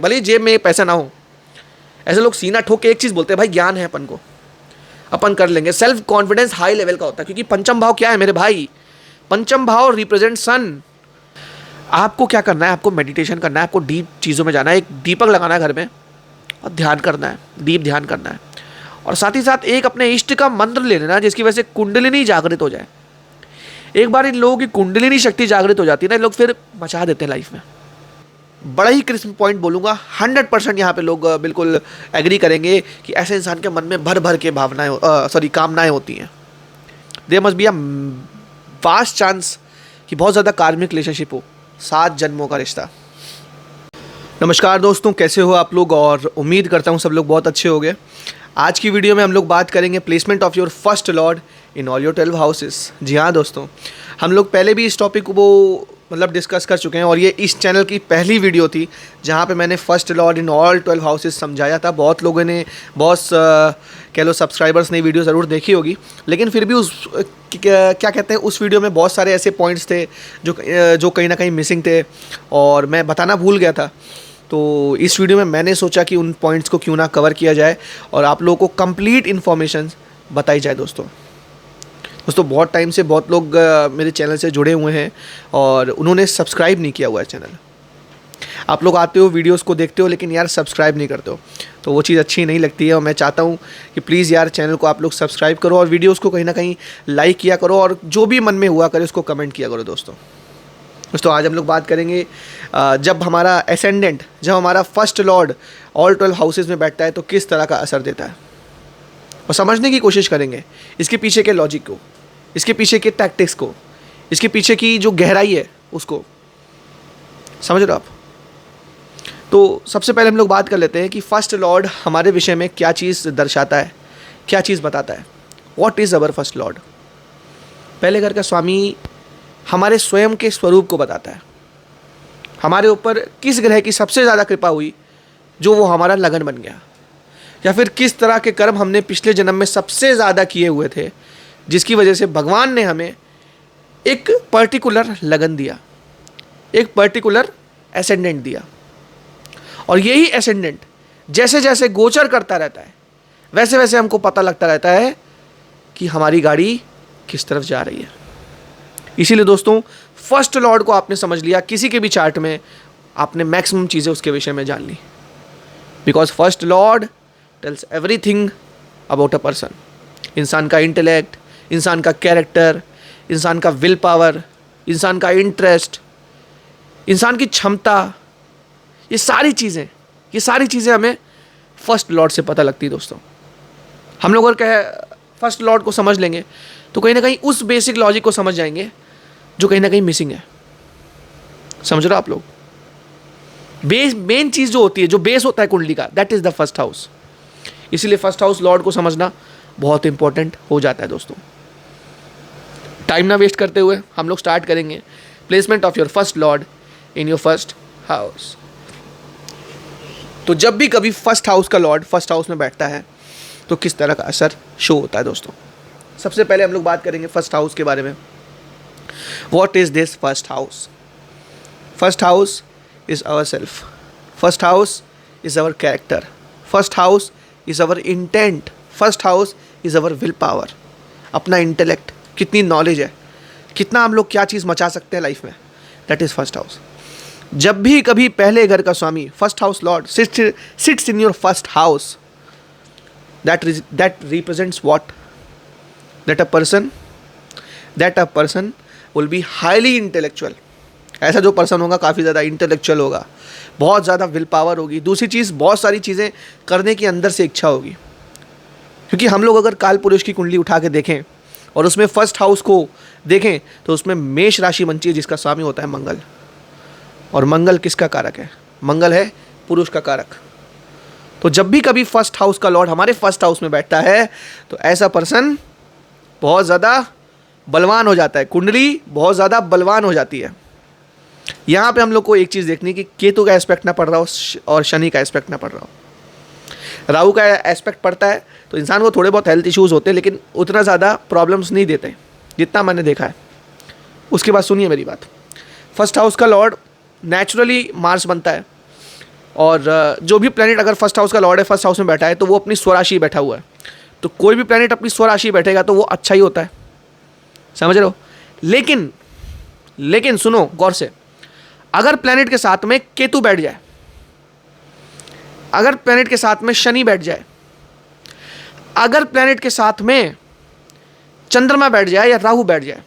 भले ही जेब में पैसा ना हो, ऐसे लोग सीना ठोक के एक चीज़ बोलते हैं, भाई ज्ञान है अपन को, अपन कर लेंगे। सेल्फ कॉन्फिडेंस हाई लेवल का होता है, क्योंकि पंचम भाव क्या है मेरे भाई? पंचम भाव रिप्रेजेंट सन। आपको क्या करना है? आपको मेडिटेशन करना है, आपको डीप चीज़ों में जाना है, एक दीपक लगाना है घर में और ध्यान करना है, डीप ध्यान करना है। और साथ ही साथ एक अपने इष्ट का मंत्र ले लेना, जिसकी वजह से कुंडलिनी जागृत हो जाए। एक बार इन लोगों की कुंडलिनी शक्ति जागृत हो जाती है ना, इन लोग फिर मचा देते हैं लाइफ में। बड़ा ही क्रिस्प पॉइंट बोलूँगा, 100% यहाँ पे लोग बिल्कुल एग्री करेंगे कि ऐसे इंसान के मन में भर भर के कामनाएं होती हैं। There must be a vast chance कि बहुत ज़्यादा कार्मिक रिलेशनशिप हो, 7 जन्मों का रिश्ता। नमस्कार दोस्तों, कैसे हो आप लोग? और उम्मीद करता हूँ सब लोग बहुत अच्छे होंगे। आज की वीडियो में हम लोग बात करेंगे placement of your first lord in all your 12 houses. जी हाँ दोस्तों, हम लोग पहले भी इस टॉपिक को डिस्कस कर चुके हैं और ये इस चैनल की पहली वीडियो थी जहाँ पे मैंने first lord in all 12 houses समझाया था। बहुत लोगों ने, बहुत कह लो सब्सक्राइबर्स ने वीडियो ज़रूर देखी होगी, लेकिन फिर भी क्या कहते हैं, उस वीडियो में बहुत सारे ऐसे पॉइंट्स थे जो कहीं ना कहीं मिसिंग थे और मैं बताना भूल गया था। तो इस वीडियो में मैंने सोचा कि उन पॉइंट्स को क्यों ना कवर किया जाए और आप लोगों को कंप्लीट इन्फॉर्मेशन बताई जाए। दोस्तों बहुत टाइम से बहुत लोग मेरे चैनल से जुड़े हुए हैं और उन्होंने सब्सक्राइब नहीं किया हुआ है चैनल। आप लोग आते हो, वीडियोस को देखते हो, लेकिन यार सब्सक्राइब नहीं करते हो, तो वो चीज़ अच्छी नहीं लगती है। और मैं चाहता हूँ कि प्लीज़ यार चैनल को आप लोग सब्सक्राइब करो और वीडियोस को कहीं ना कहीं लाइक किया करो और जो भी मन में हुआ करे उसको कमेंट किया करो। दोस्तों आज हम लोग बात करेंगे जब हमारा एसेंडेंट, जब हमारा फर्स्ट लॉर्ड ऑल 12 हाउसेस में बैठता है तो किस तरह का असर देता है, और समझने की कोशिश करेंगे इसके पीछे के लॉजिक को, इसके पीछे के टैक्टिक्स को, इसके पीछे की जो गहराई है उसको। समझ रहे हो आप? तो सबसे पहले हम लोग बात कर लेते हैं कि फर्स्ट लॉर्ड हमारे विषय में क्या चीज़ दर्शाता है, क्या चीज़ बताता है। What is our first Lord? पहले घर का स्वामी हमारे स्वयं के स्वरूप को बताता है। हमारे ऊपर किस ग्रह की सबसे ज़्यादा कृपा हुई जो वो हमारा लगन बन गया, या फिर किस तरह के कर्म हमने पिछले जन्म में सबसे ज़्यादा किए हुए थे जिसकी वजह से भगवान ने हमें एक पर्टिकुलर लगन दिया, एक पर्टिकुलर एसेंडेंट दिया। और यही एसेंडेंट जैसे जैसे गोचर करता रहता है वैसे वैसे हमको पता लगता रहता है कि हमारी गाड़ी किस तरफ जा रही है। इसीलिए दोस्तों फर्स्ट लॉर्ड को आपने समझ लिया, किसी के भी चार्ट में आपने मैक्सिमम चीज़ें उसके विषय में जान ली, because first lord tells everything about a person. इंसान का इंटेलेक्ट, इंसान का कैरेक्टर, इंसान का विल पावर, इंसान का इंटरेस्ट, इंसान की क्षमता, ये सारी चीज़ें हमें फर्स्ट लॉर्ड से पता लगती है। दोस्तों हम लोग अगर फर्स्ट लॉर्ड को समझ लेंगे तो कहीं ना कहीं उस बेसिक लॉजिक को समझ जाएंगे जो कहीं ना कहीं मिसिंग है। समझ रहे हो आप लोग? मेन चीज़ जो होती है, जो बेस होता है कुंडली का, that is the first house. इसीलिए फर्स्ट हाउस लॉर्ड को समझना बहुत इंपॉर्टेंट हो जाता है। दोस्तों टाइम ना वेस्ट करते हुए हम लोग स्टार्ट करेंगे placement of your first lord in your first house. तो जब भी कभी फर्स्ट हाउस का लॉर्ड फर्स्ट हाउस में बैठता है तो किस तरह का असर शो होता है। दोस्तों सबसे पहले हम लोग बात करेंगे फर्स्ट हाउस के बारे में। What is this first house? First house is our self, first house is our character, first house is our intent, first house is our will power. अपना इंटेलेक्ट, कितनी नॉलेज है, कितना हम लोग क्या चीज़ मचा सकते हैं लाइफ में, दैट इज फर्स्ट हाउस। जब भी कभी पहले घर का स्वामी first house lord sits in your first house, that represents what? That a person will be highly intellectual। ऐसा जो पर्सन होगा काफ़ी ज़्यादा इंटेलेक्चुअल होगा, बहुत ज़्यादा विल पावर होगी। दूसरी चीज़, बहुत सारी चीज़ें करने की अंदर से इच्छा होगी, क्योंकि हम लोग अगर काल पुरुष की कुंडली उठा के देखें और उसमें फर्स्ट हाउस को देखें तो उसमें मेष राशि बनती है जिसका स्वामी होता है मंगल। और मंगल किसका कारक है? मंगल है पुरुष का कारक। तो जब भी कभी फर्स्ट हाउस का लॉर्ड हमारे फर्स्ट हाउस में बैठता है तो ऐसा पर्सन बहुत ज़्यादा बलवान हो जाता है, कुंडली बहुत ज़्यादा बलवान हो जाती है। यहाँ पे हम लोग को एक चीज़ देखनी कि केतु का एस्पेक्ट ना पड़ रहा हो और शनि का एस्पेक्ट ना पड़ रहा हो। राहु का एस्पेक्ट पड़ता है तो इंसान को थोड़े बहुत हेल्थ इश्यूज़ होते हैं, लेकिन उतना ज़्यादा प्रॉब्लम्स नहीं देते जितना मैंने देखा है। उसके बाद सुनिए मेरी बात, फर्स्ट हाउस का लॉर्ड नेचुरली मार्स बनता है और जो भी प्लैनेट अगर फर्स्ट हाउस का लॉर्ड है, फर्स्ट हाउस में बैठा है, तो वो अपनी स्वराशि बैठा हुआ है। तो कोई भी प्लैनेट अपनी स्वराशि बैठेगा तो वो अच्छा ही होता है, समझ रहे हो। लेकिन सुनो गौर से, अगर प्लैनेट के साथ में केतु बैठ जाए, अगर प्लैनेट के साथ में शनि बैठ जाए, अगर प्लैनेट के साथ में चंद्रमा बैठ जाए या राहु बैठ जाए,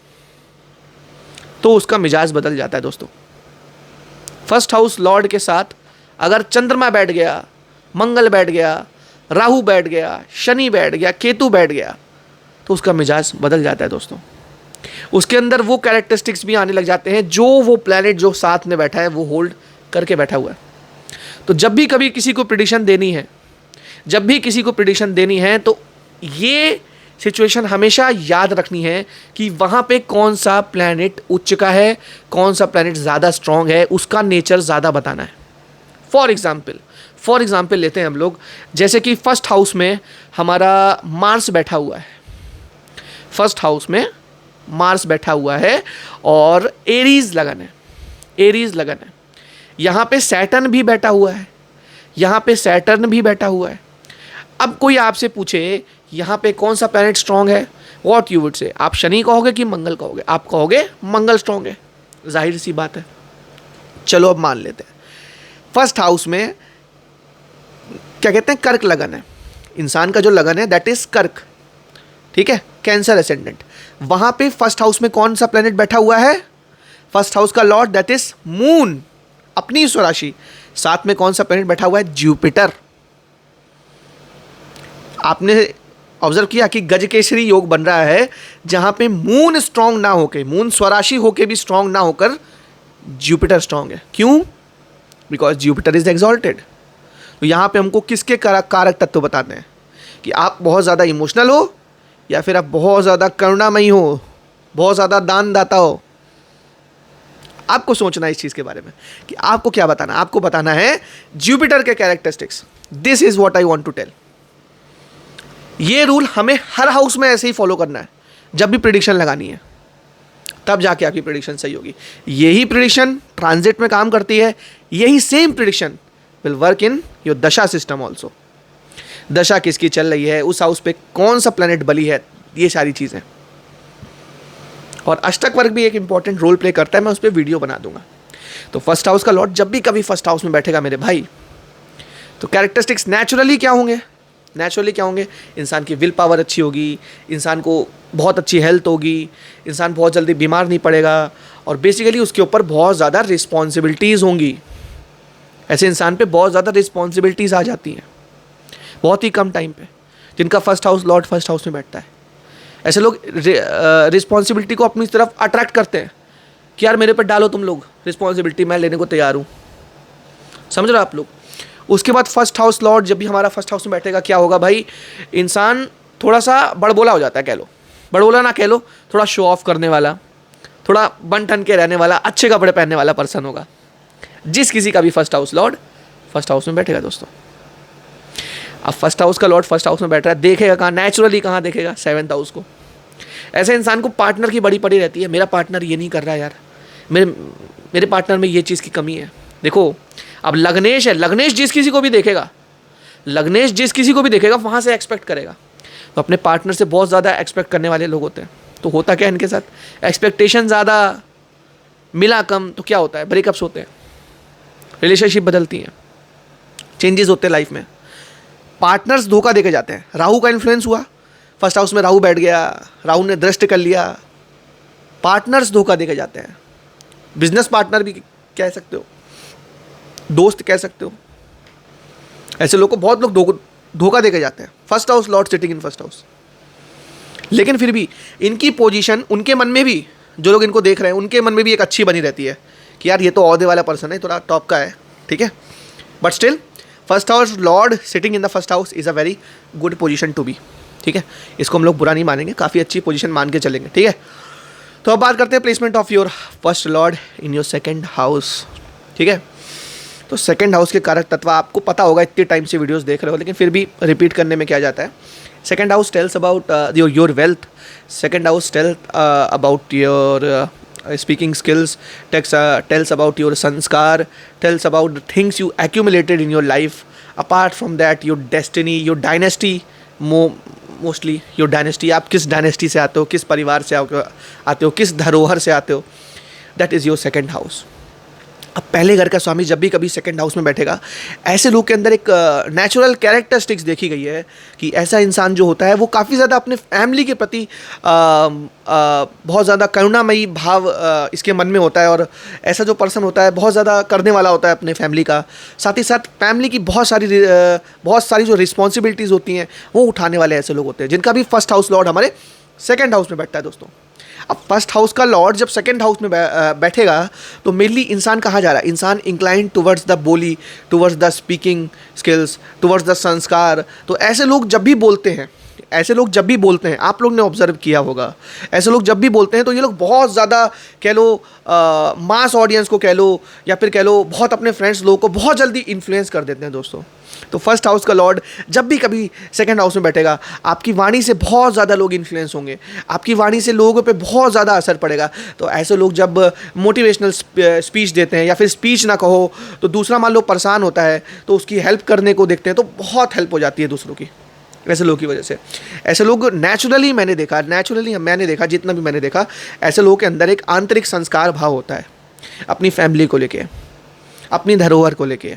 तो उसका मिजाज बदल जाता है दोस्तों। फर्स्ट हाउस लॉर्ड के साथ अगर चंद्रमा बैठ गया, मंगल बैठ गया, राहु बैठ गया, शनि बैठ गया, केतु बैठ गया, तो उसका मिजाज बदल जाता है दोस्तों। उसके अंदर वो कैरेक्टरिस्टिक्स भी आने लग जाते हैं जो वो प्लैनेट जो साथ में बैठा है वो होल्ड करके बैठा हुआ है। तो जब भी कभी किसी को प्रेडिक्शन देनी है, जब भी किसी को प्रेडिक्शन देनी है, तो ये सिचुएशन हमेशा याद रखनी है कि वहाँ पे कौन सा प्लैनेट उच्च का है, कौन सा प्लैनेट ज़्यादा स्ट्रांग है, उसका नेचर ज़्यादा बताना है। फॉर एग्जाम्पल लेते हैं हम लोग, जैसे कि फर्स्ट हाउस में हमारा मार्स बैठा हुआ है, फर्स्ट हाउस में मार्स बैठा हुआ है और एरीज लगन है, यहाँ पे सैटर्न भी बैठा हुआ है, यहाँ पे सैटर्न भी बैठा हुआ है। अब कोई आपसे पूछे यहाँ पे कौन सा प्लैनेट स्ट्रांग है, व्हाट यू वुड से, आप शनि कहोगे कि मंगल कहोगे? आप कहोगे मंगल स्ट्रांग है, जाहिर सी बात है। चलो अब मान लेते हैं फर्स्ट हाउस में क्या कहते हैं, कर्क लगन है, इंसान का जो लगन है दैट इज कर्क, ठीक है, कैंसर एसेंडेंट। वहां पे फर्स्ट हाउस में कौन सा प्लैनेट बैठा हुआ है, फर्स्ट हाउस का लॉर्ड दैट इज मून, अपनी स्वराशि, साथ में कौन सा प्लैनेट बैठा हुआ है, जुपिटर। आपने ऑब्जर्व किया कि गजकेसरी योग बन रहा है जहां पे मून स्ट्रांग ना होके, मून स्वराशि होके भी स्ट्रांग ना होकर जुपिटर स्ट्रांग है। क्यों? Because Jupiter is exalted. तो यहाँ पे हमको किसके कारक तत्व बताते हैं कि आप बहुत ज़्यादा इमोशनल हो या फिर आप बहुत ज़्यादा करुणामयी हो, बहुत ज़्यादा दानदाता हो। आपको सोचना है इस चीज़ के बारे में कि आपको क्या बताना, आपको बताना है जुपिटर के characteristics. This is what I want to tell. ये रूल हमें हर हाउस में ऐसे ही फॉलो करना है। जब भी प्रेडिक्शन लगानी है तब जाके आपकी प्रेडिक्शन सही होगी। यही प्रेडिक्शन ट्रांजिट में काम करती है, यही same prediction will work in your दशा सिस्टम ऑल्सो। दशा किसकी चल रही है, उस हाउस पे कौन सा प्लैनेट बली है, ये सारी चीज़ें। और अष्टक वर्ग भी एक इंपॉर्टेंट रोल प्ले करता है, मैं उस पर वीडियो बना दूंगा। तो फर्स्ट हाउस का लॉर्ड जब भी कभी फर्स्ट हाउस में बैठेगा मेरे भाई, तो कैरेक्टरिस्टिक्स नेचुरली क्या होंगे, इंसान की विल पावर अच्छी होगी, इंसान को बहुत अच्छी हेल्थ होगी, इंसान बहुत जल्दी बीमार नहीं पड़ेगा, और बेसिकली उसके ऊपर बहुत ज़्यादा रिस्पॉन्सिबिलिटीज़ होंगी। ऐसे इंसान पे बहुत ज़्यादा रिस्पॉन्सिबिलिटीज़ आ जाती हैं बहुत ही कम टाइम पे, जिनका first house Lord first house में बैठता है। ऐसे लोग रिस्पॉन्सिबिलिटी को अपनी तरफ अट्रैक्ट करते हैं कि यार मेरे पर डालो तुम लोग रिस्पॉन्सिबिलिटी, मैं लेने को तैयार हूँ। समझ रहे हो आप लोग। उसके बाद फर्स्ट हाउस लॉर्ड जब भी हमारा फर्स्ट हाउस में बैठेगा, क्या होगा भाई, इंसान थोड़ा सा बड़बोला हो जाता है, कह लो बड़बोला ना कह लो, थोड़ा शो ऑफ करने वाला, थोड़ा बन ठन के रहने वाला, अच्छे कपड़े पहनने वाला पर्सन होगा। जिस किसी का भी first house Lord first house में बैठेगा दोस्तों। अब फर्स्ट हाउस का लॉर्ड फर्स्ट हाउस में बैठ रहा है, देखेगा कहाँ, नेचुरली कहाँ देखेगा, सेवन्थ हाउस को। ऐसे इंसान को पार्टनर की बड़ी पड़ी रहती है, मेरा पार्टनर ये नहीं कर रहा यार, मेरे पार्टनर में ये चीज़ की कमी है। देखो अब लग्नेश है, लग्नेश जिस किसी को भी देखेगा, लग्नेश जिस किसी को भी देखेगा वहाँ से एक्सपेक्ट करेगा। तो अपने पार्टनर से बहुत ज़्यादा एक्सपेक्ट करने वाले लोग होते हैं। तो होता क्या है इनके साथ, एक्सपेक्टेशन ज़्यादा मिला कम, तो क्या होता है, ब्रेकअप्स होते हैं, रिलेशनशिप बदलती हैं, चेंजेस होते हैं लाइफ में। पार्टनर्स धोखा देके जाते हैं। राहु का इन्फ्लुएंस हुआ, फर्स्ट हाउस में राहु बैठ गया, राहु ने दृष्ट कर लिया, पार्टनर्स धोखा देके जाते हैं। बिजनेस पार्टनर भी कह सकते हो, दोस्त कह सकते हो। ऐसे लोग को बहुत लोग धोखा देके जाते हैं। First house lord sitting in first house. लेकिन फिर भी इनकी पोजीशन, उनके मन में भी, जो लोग इनको देख रहे हैं उनके मन में भी एक अच्छी बनी रहती है कि यार ये तो औहदे वाला पर्सन है, थोड़ा टॉप का है, ठीक है। But still first house lord sitting in the first house is a very good position to be, ठीक है। इसको हम लोग बुरा नहीं मानेंगे, काफ़ी अच्छी पोजीशन मान के चलेंगे, ठीक है। तो अब बात करते हैं placement of your first lord in your second house, ठीक है। तो सेकंड हाउस के कारक तत्व आपको पता होगा, इतने टाइम से वीडियोस देख रहे हो, लेकिन फिर भी रिपीट करने में क्या जाता है। Second house tells about your wealth, second house tells about your speaking skills, tells about your sanskar, tells about the things you accumulated in your life. Apart from that, your destiny, your dynasty, mostly your dynasty, आप किस dynasty से आते हो, किस परिवार से आते हो, किस धरोहर से आते हो, that is your second house. अब पहले घर का स्वामी जब भी कभी सेकंड हाउस में बैठेगा, ऐसे लोग के अंदर एक नेचुरल कैरेक्टरिस्टिक्स देखी गई है कि ऐसा इंसान जो होता है वो काफ़ी ज़्यादा अपने फैमिली के प्रति बहुत ज़्यादा करुणामयी भाव इसके मन में होता है. और ऐसा जो पर्सन होता है बहुत ज़्यादा करने वाला होता है अपने फैमिली का. साथ ही साथ फैमिली की बहुत सारी जो रिस्पॉन्सिबिलिटीज़ होती हैं वो उठाने वाले ऐसे लोग होते हैं जिनका भी फर्स्ट हाउस लॉर्ड हमारे सेकेंड हाउस में बैठता है दोस्तों. अब फर्स्ट हाउस का लॉर्ड जब सेकंड हाउस में बैठेगा तो मेनली इंसान कहाँ जा रहा है, इंसान इंक्लाइंड टुवर्ड्स द बोली, towards the speaking skills, towards the संस्कार. तो ऐसे लोग जब भी बोलते हैं, आप लोग ने ऑब्जर्व किया होगा, ऐसे लोग जब भी बोलते हैं तो ये लोग बहुत ज़्यादा कह लो मास ऑडियंस को कह लो या फिर कह लो बहुत अपने फ्रेंड्स लोगों को बहुत जल्दी इन्फ्लुएंस कर देते हैं दोस्तों. तो फर्स्ट हाउस का लॉर्ड जब भी कभी सेकंड हाउस में बैठेगा, आपकी वाणी से बहुत ज़्यादा लोग इन्फ्लुएंस होंगे, आपकी वाणी से लोगों पे बहुत ज़्यादा असर पड़ेगा. तो ऐसे लोग जब मोटिवेशनल स्पीच देते हैं या फिर स्पीच ना कहो तो दूसरा मान लो परेशान होता है तो उसकी हेल्प करने को देखते हैं तो बहुत हेल्प हो जाती है दूसरों की, ऐसे लोगों की वजह से. ऐसे लोग नेचुरली मैंने देखा जितना भी मैंने देखा, ऐसे लोगों के अंदर एक आंतरिक संस्कार भाव होता है अपनी फैमिली को लेके, अपनी धरोहर को लेके,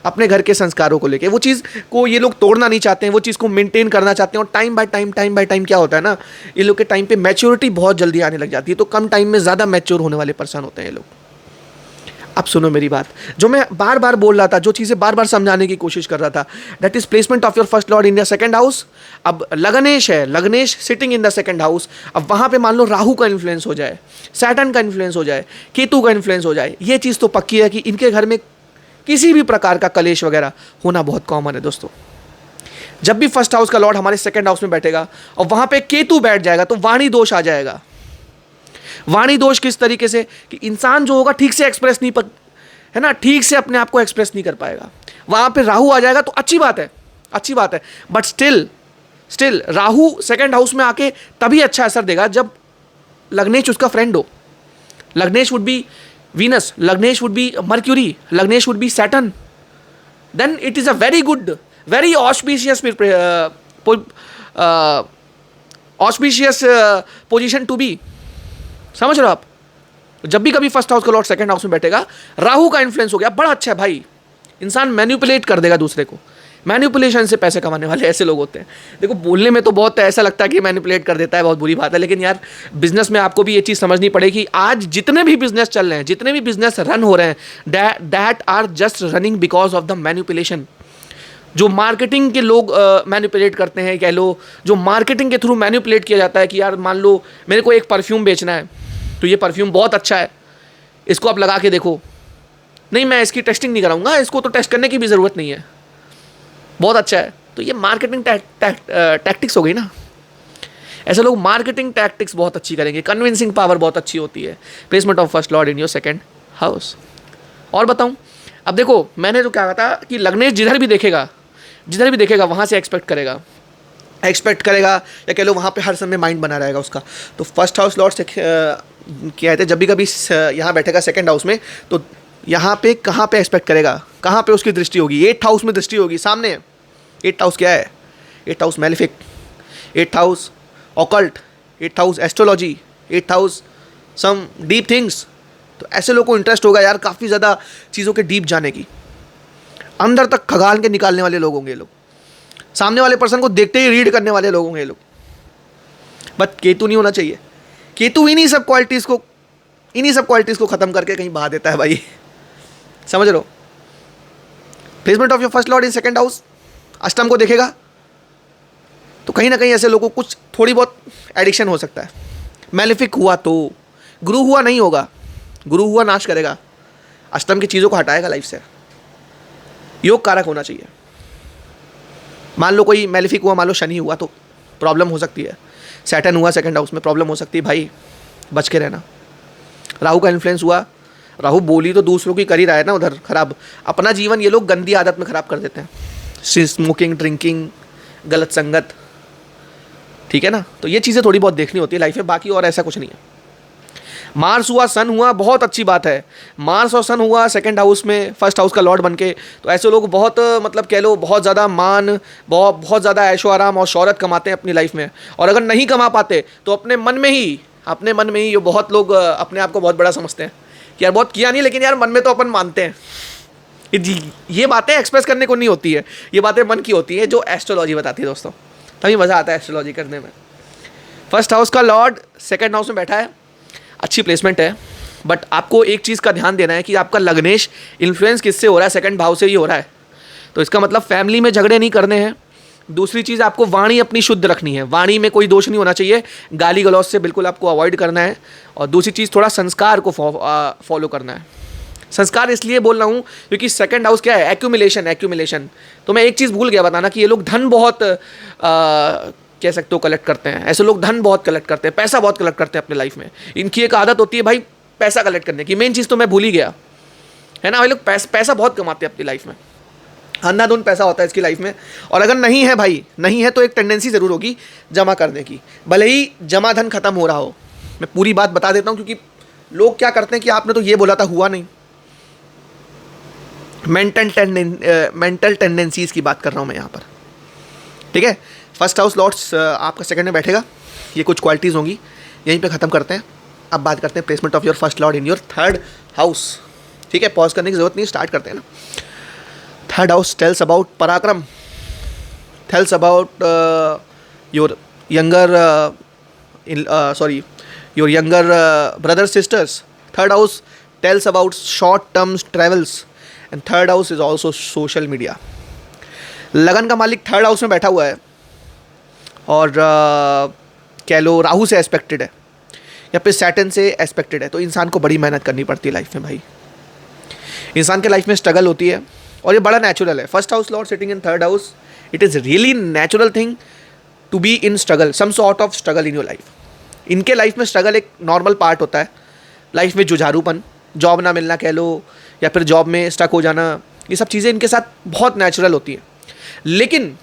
अपने घर के संस्कारों को लेके. वो चीज़ को ये लोग तोड़ना नहीं चाहते हैं, वो चीज़ को मेंटेन करना चाहते हैं. और टाइम बाय टाइम क्या होता है ना, ये लोग के टाइम पे मैच्योरिटी बहुत जल्दी आने लग जाती है. तो कम टाइम में ज़्यादा मैच्योर होने वाले पर्सन होते हैं ये लोग. अब सुनो मेरी बात, जो मैं बार बार बोल रहा था, जो चीज़ें बार बार समझाने की कोशिश कर रहा था, that is placement of your first lord in the second house. अब लग्नेश है, लग्नेश sitting in the second house. अब वहाँ पे मान लो राहु का इन्फ्लुएंस हो जाए, सैटर्न का इन्फ्लुएंस हो जाए, केतु का इन्फ्लुएंस हो जाए, ये चीज़ तो पक्की है कि इनके घर में किसी भी प्रकार का कलेश वगैरह होना बहुत कॉमन है दोस्तों. जब भी फर्स्ट हाउस का लॉर्ड हमारे सेकंड हाउस में बैठेगा और वहाँ पे केतु बैठ जाएगा तो वाणी दोष आ जाएगा. वाणी दोष किस तरीके से कि इंसान जो होगा ठीक से एक्सप्रेस नहीं है ना, ठीक से अपने आप को एक्सप्रेस नहीं कर पाएगा. वहाँ पे राहु आ जाएगा तो अच्छी बात है, but still Rahu second house में आके तभी अच्छा असर देगा जब लग्नेश उसका फ्रेंड हो. लग्नेश would be Venus, Lagnesh would be Mercury, Lagnesh would be Saturn. Then it is a very good, very auspicious position to be. समझ रहे हो आप? जब भी कभी फर्स्ट हाउस का लॉर्ड सेकंड हाउस में बैठेगा, राहु का इन्फ्लुएंस हो गया, बड़ा अच्छा है भाई. इंसान मैनिपुलेट कर देगा दूसरे को, मैनिपुलेशन से पैसे कमाने वाले ऐसे लोग होते हैं. देखो बोलने में तो बहुत ऐसा लगता है कि मैनिपुलेट कर देता है, बहुत बुरी बात है, लेकिन यार बिजनेस में आपको भी ये चीज़ समझनी पड़ेगी. आज जितने भी बिजनेस चल रहे हैं, जितने भी बिजनेस रन हो रहे हैं, that are just running because of the manipulation. जो मार्केटिंग के लोग मैनिपुलेट करते हैं, कह लो जो मार्केटिंग के थ्रू मैनिपुलेट किया जाता है कि यार मान लो मेरे को एक परफ्यूम बेचना है तो ये परफ्यूम बहुत अच्छा है, इसको आप लगा के देखो. नहीं, मैं इसकी टेस्टिंग नहीं कराऊंगा, इसको तो टेस्ट करने की भी ज़रूरत नहीं है, बहुत अच्छा है. तो ये मार्केटिंग टैक्टिक्स हो गई ना. ऐसे लोग मार्केटिंग टैक्टिक्स बहुत अच्छी करेंगे, कन्विंसिंग पावर बहुत अच्छी होती है. Placement of first lord in your second house. और बताऊं, अब देखो मैंने तो क्या कहा था कि लग्नेश जिधर भी देखेगा वहाँ से एक्सपेक्ट करेगा या कह लो वहाँ पे हर समय माइंड बना रहेगा उसका. तो फर्स्ट हाउस लॉर्ड से क्या कहते हैं, जब भी कभी यहाँ बैठेगा सेकंड हाउस में तो यहाँ पे कहाँ पे एक्सपेक्ट करेगा, कहाँ पे उसकी दृष्टि होगी, 8th हाउस में दृष्टि होगी. सामने 8th हाउस क्या है, 8th house malefic, 8th house occult, 8th house astrology, 8th house some deep things. तो ऐसे लोगों को इंटरेस्ट होगा यार काफ़ी ज़्यादा चीज़ों के डीप जाने की, अंदर तक खगाल के निकालने वाले लोग होंगे ये लोग. सामने वाले पर्सन को देखते ही रीड करने वाले लोग होंगे ये लोग. बट केतु नहीं होना चाहिए. केतु इन्हीं सब क्वालिटीज़ को ख़त्म करके कहीं बहा देता है भाई. समझ लो. Placement of your first lord in second house, अष्टम को देखेगा तो कहीं ना कहीं ऐसे लोगों को कुछ थोड़ी बहुत एडिक्शन हो सकता है. मैलिफिक हुआ तो, गुरु हुआ नहीं होगा, गुरु हुआ नाश करेगा, अष्टम की चीज़ों को हटाएगा लाइफ से. योग कारक होना चाहिए. मान लो कोई मैलिफिक हुआ, मान लो शनि हुआ तो प्रॉब्लम हो सकती है. सैटर्न हुआ सेकंड हाउस में, प्रॉब्लम हो सकती है भाई, बच के रहना. राहु का इन्फ्लुएंस हुआ, राहु बोली तो दूसरों की कर ही रहा है ना उधर खराब. अपना जीवन ये लोग गंदी आदत में ख़राब कर देते हैं, स्मोकिंग, ड्रिंकिंग, गलत संगत. ठीक है ना. तो ये चीज़ें थोड़ी बहुत देखनी होती है लाइफ में, बाकी और ऐसा कुछ नहीं है. मार्स हुआ, सन हुआ, बहुत अच्छी बात है। मार्स और सन हुआ सेकंड हाउस में, फर्स्ट हाउस का लॉर्ड बनके, तो ऐसे लोग बहुत मतलब कह लो बहुत ज़्यादा मान, बहुत ज़्यादा ऐशो आराम और शौहरत कमाते हैं अपनी लाइफ में। और अगर नहीं कमा पाते तो अपने मन में ही ये बहुत लोग अपने आप को बहुत बड़ा समझते हैं कि यार बहुत किया नहीं, लेकिन यार मन में तो अपन मानते हैं। ये बातें एक्सप्रेस करने को नहीं होती है, ये बातें मन की होती है जो एस्ट्रोलॉजी बताती है दोस्तों, तभी मज़ा आता है एस्ट्रोलॉजी करने में। फर्स्ट हाउस का लॉर्ड सेकंड हाउस में बैठा है, अच्छी प्लेसमेंट है, बट आपको एक चीज़ का ध्यान देना है कि आपका लग्नेश इन्फ्लुएंस किससे हो रहा है, सेकंड भाव से ही हो रहा है। तो इसका मतलब फैमिली में झगड़े नहीं करने हैं। दूसरी चीज़, आपको वाणी अपनी शुद्ध रखनी है, वाणी में कोई दोष नहीं होना चाहिए, गाली गलौज से बिल्कुल आपको अवॉइड करना है। और दूसरी चीज़, थोड़ा संस्कार को फॉलो करना है। संस्कार इसलिए बोल रहा हूँ क्योंकि सेकंड हाउस क्या है, एक्यूमुलेशन। तो मैं एक चीज़ भूल गया बताना कि ये लोग धन बहुत कह सकते हो कलेक्ट करते हैं। ऐसे लोग धन बहुत कलेक्ट करते हैं, पैसा बहुत कलेक्ट करते हैं अपने लाइफ में। इनकी एक आदत होती है भाई पैसा कलेक्ट करने की। मेन चीज़ तो मैं भूल ही गया, है ना। भाई लोग पैसा बहुत कमाते हैं अपनी लाइफ में, अंधाधुंध पैसा होता है इसकी लाइफ में। और अगर नहीं है भाई, नहीं है तो एक टेंडेंसी ज़रूर होगी जमा करने की, भले ही जमा धन खत्म हो रहा हो। मैं पूरी बात बता देता हूँ क्योंकि लोग क्या करते हैं कि आपने तो ये बोला था, हुआ नहीं। मेंटल टेंडेंसीज की बात कर रहा हूँ मैं यहाँ पर, ठीक है। फर्स्ट हाउस लॉर्ड्स आपका सेकंड में बैठेगा, ये कुछ क्वालिटीज़ होंगी, यहीं पे ख़त्म करते हैं। अब बात करते हैं placement of your first lord in your third house, ठीक है। पॉज करने की जरूरत नहीं, स्टार्ट करते हैं ना। थर्ड हाउस टेल्स अबाउट पराक्रम, tells about your younger brother sisters. Third house tells about short term travels and third house is also social media. लगन का मालिक थर्ड हाउस में बैठा हुआ है और कह लो राहु से एस्पेक्टेड है या फिर सैटर्न से एस्पेक्टेड है। तो इंसान को बड़ी मेहनत करनी पड़ती है लाइफ में भाई, इंसान के लाइफ में स्ट्रगल होती है और ये बड़ा नेचुरल है। First house lord sitting in third house, it is really natural thing to be in struggle, some sort of struggle in your life. इनके लाइफ में स्ट्रगल एक नॉर्मल पार्ट होता है लाइफ में। जुझारूपन, जॉब ना मिलना कह लो या फिर जॉब में स्टक हो जाना, ये सब चीज़ें इनके साथ बहुत नेचुरल होती हैं। लेकिन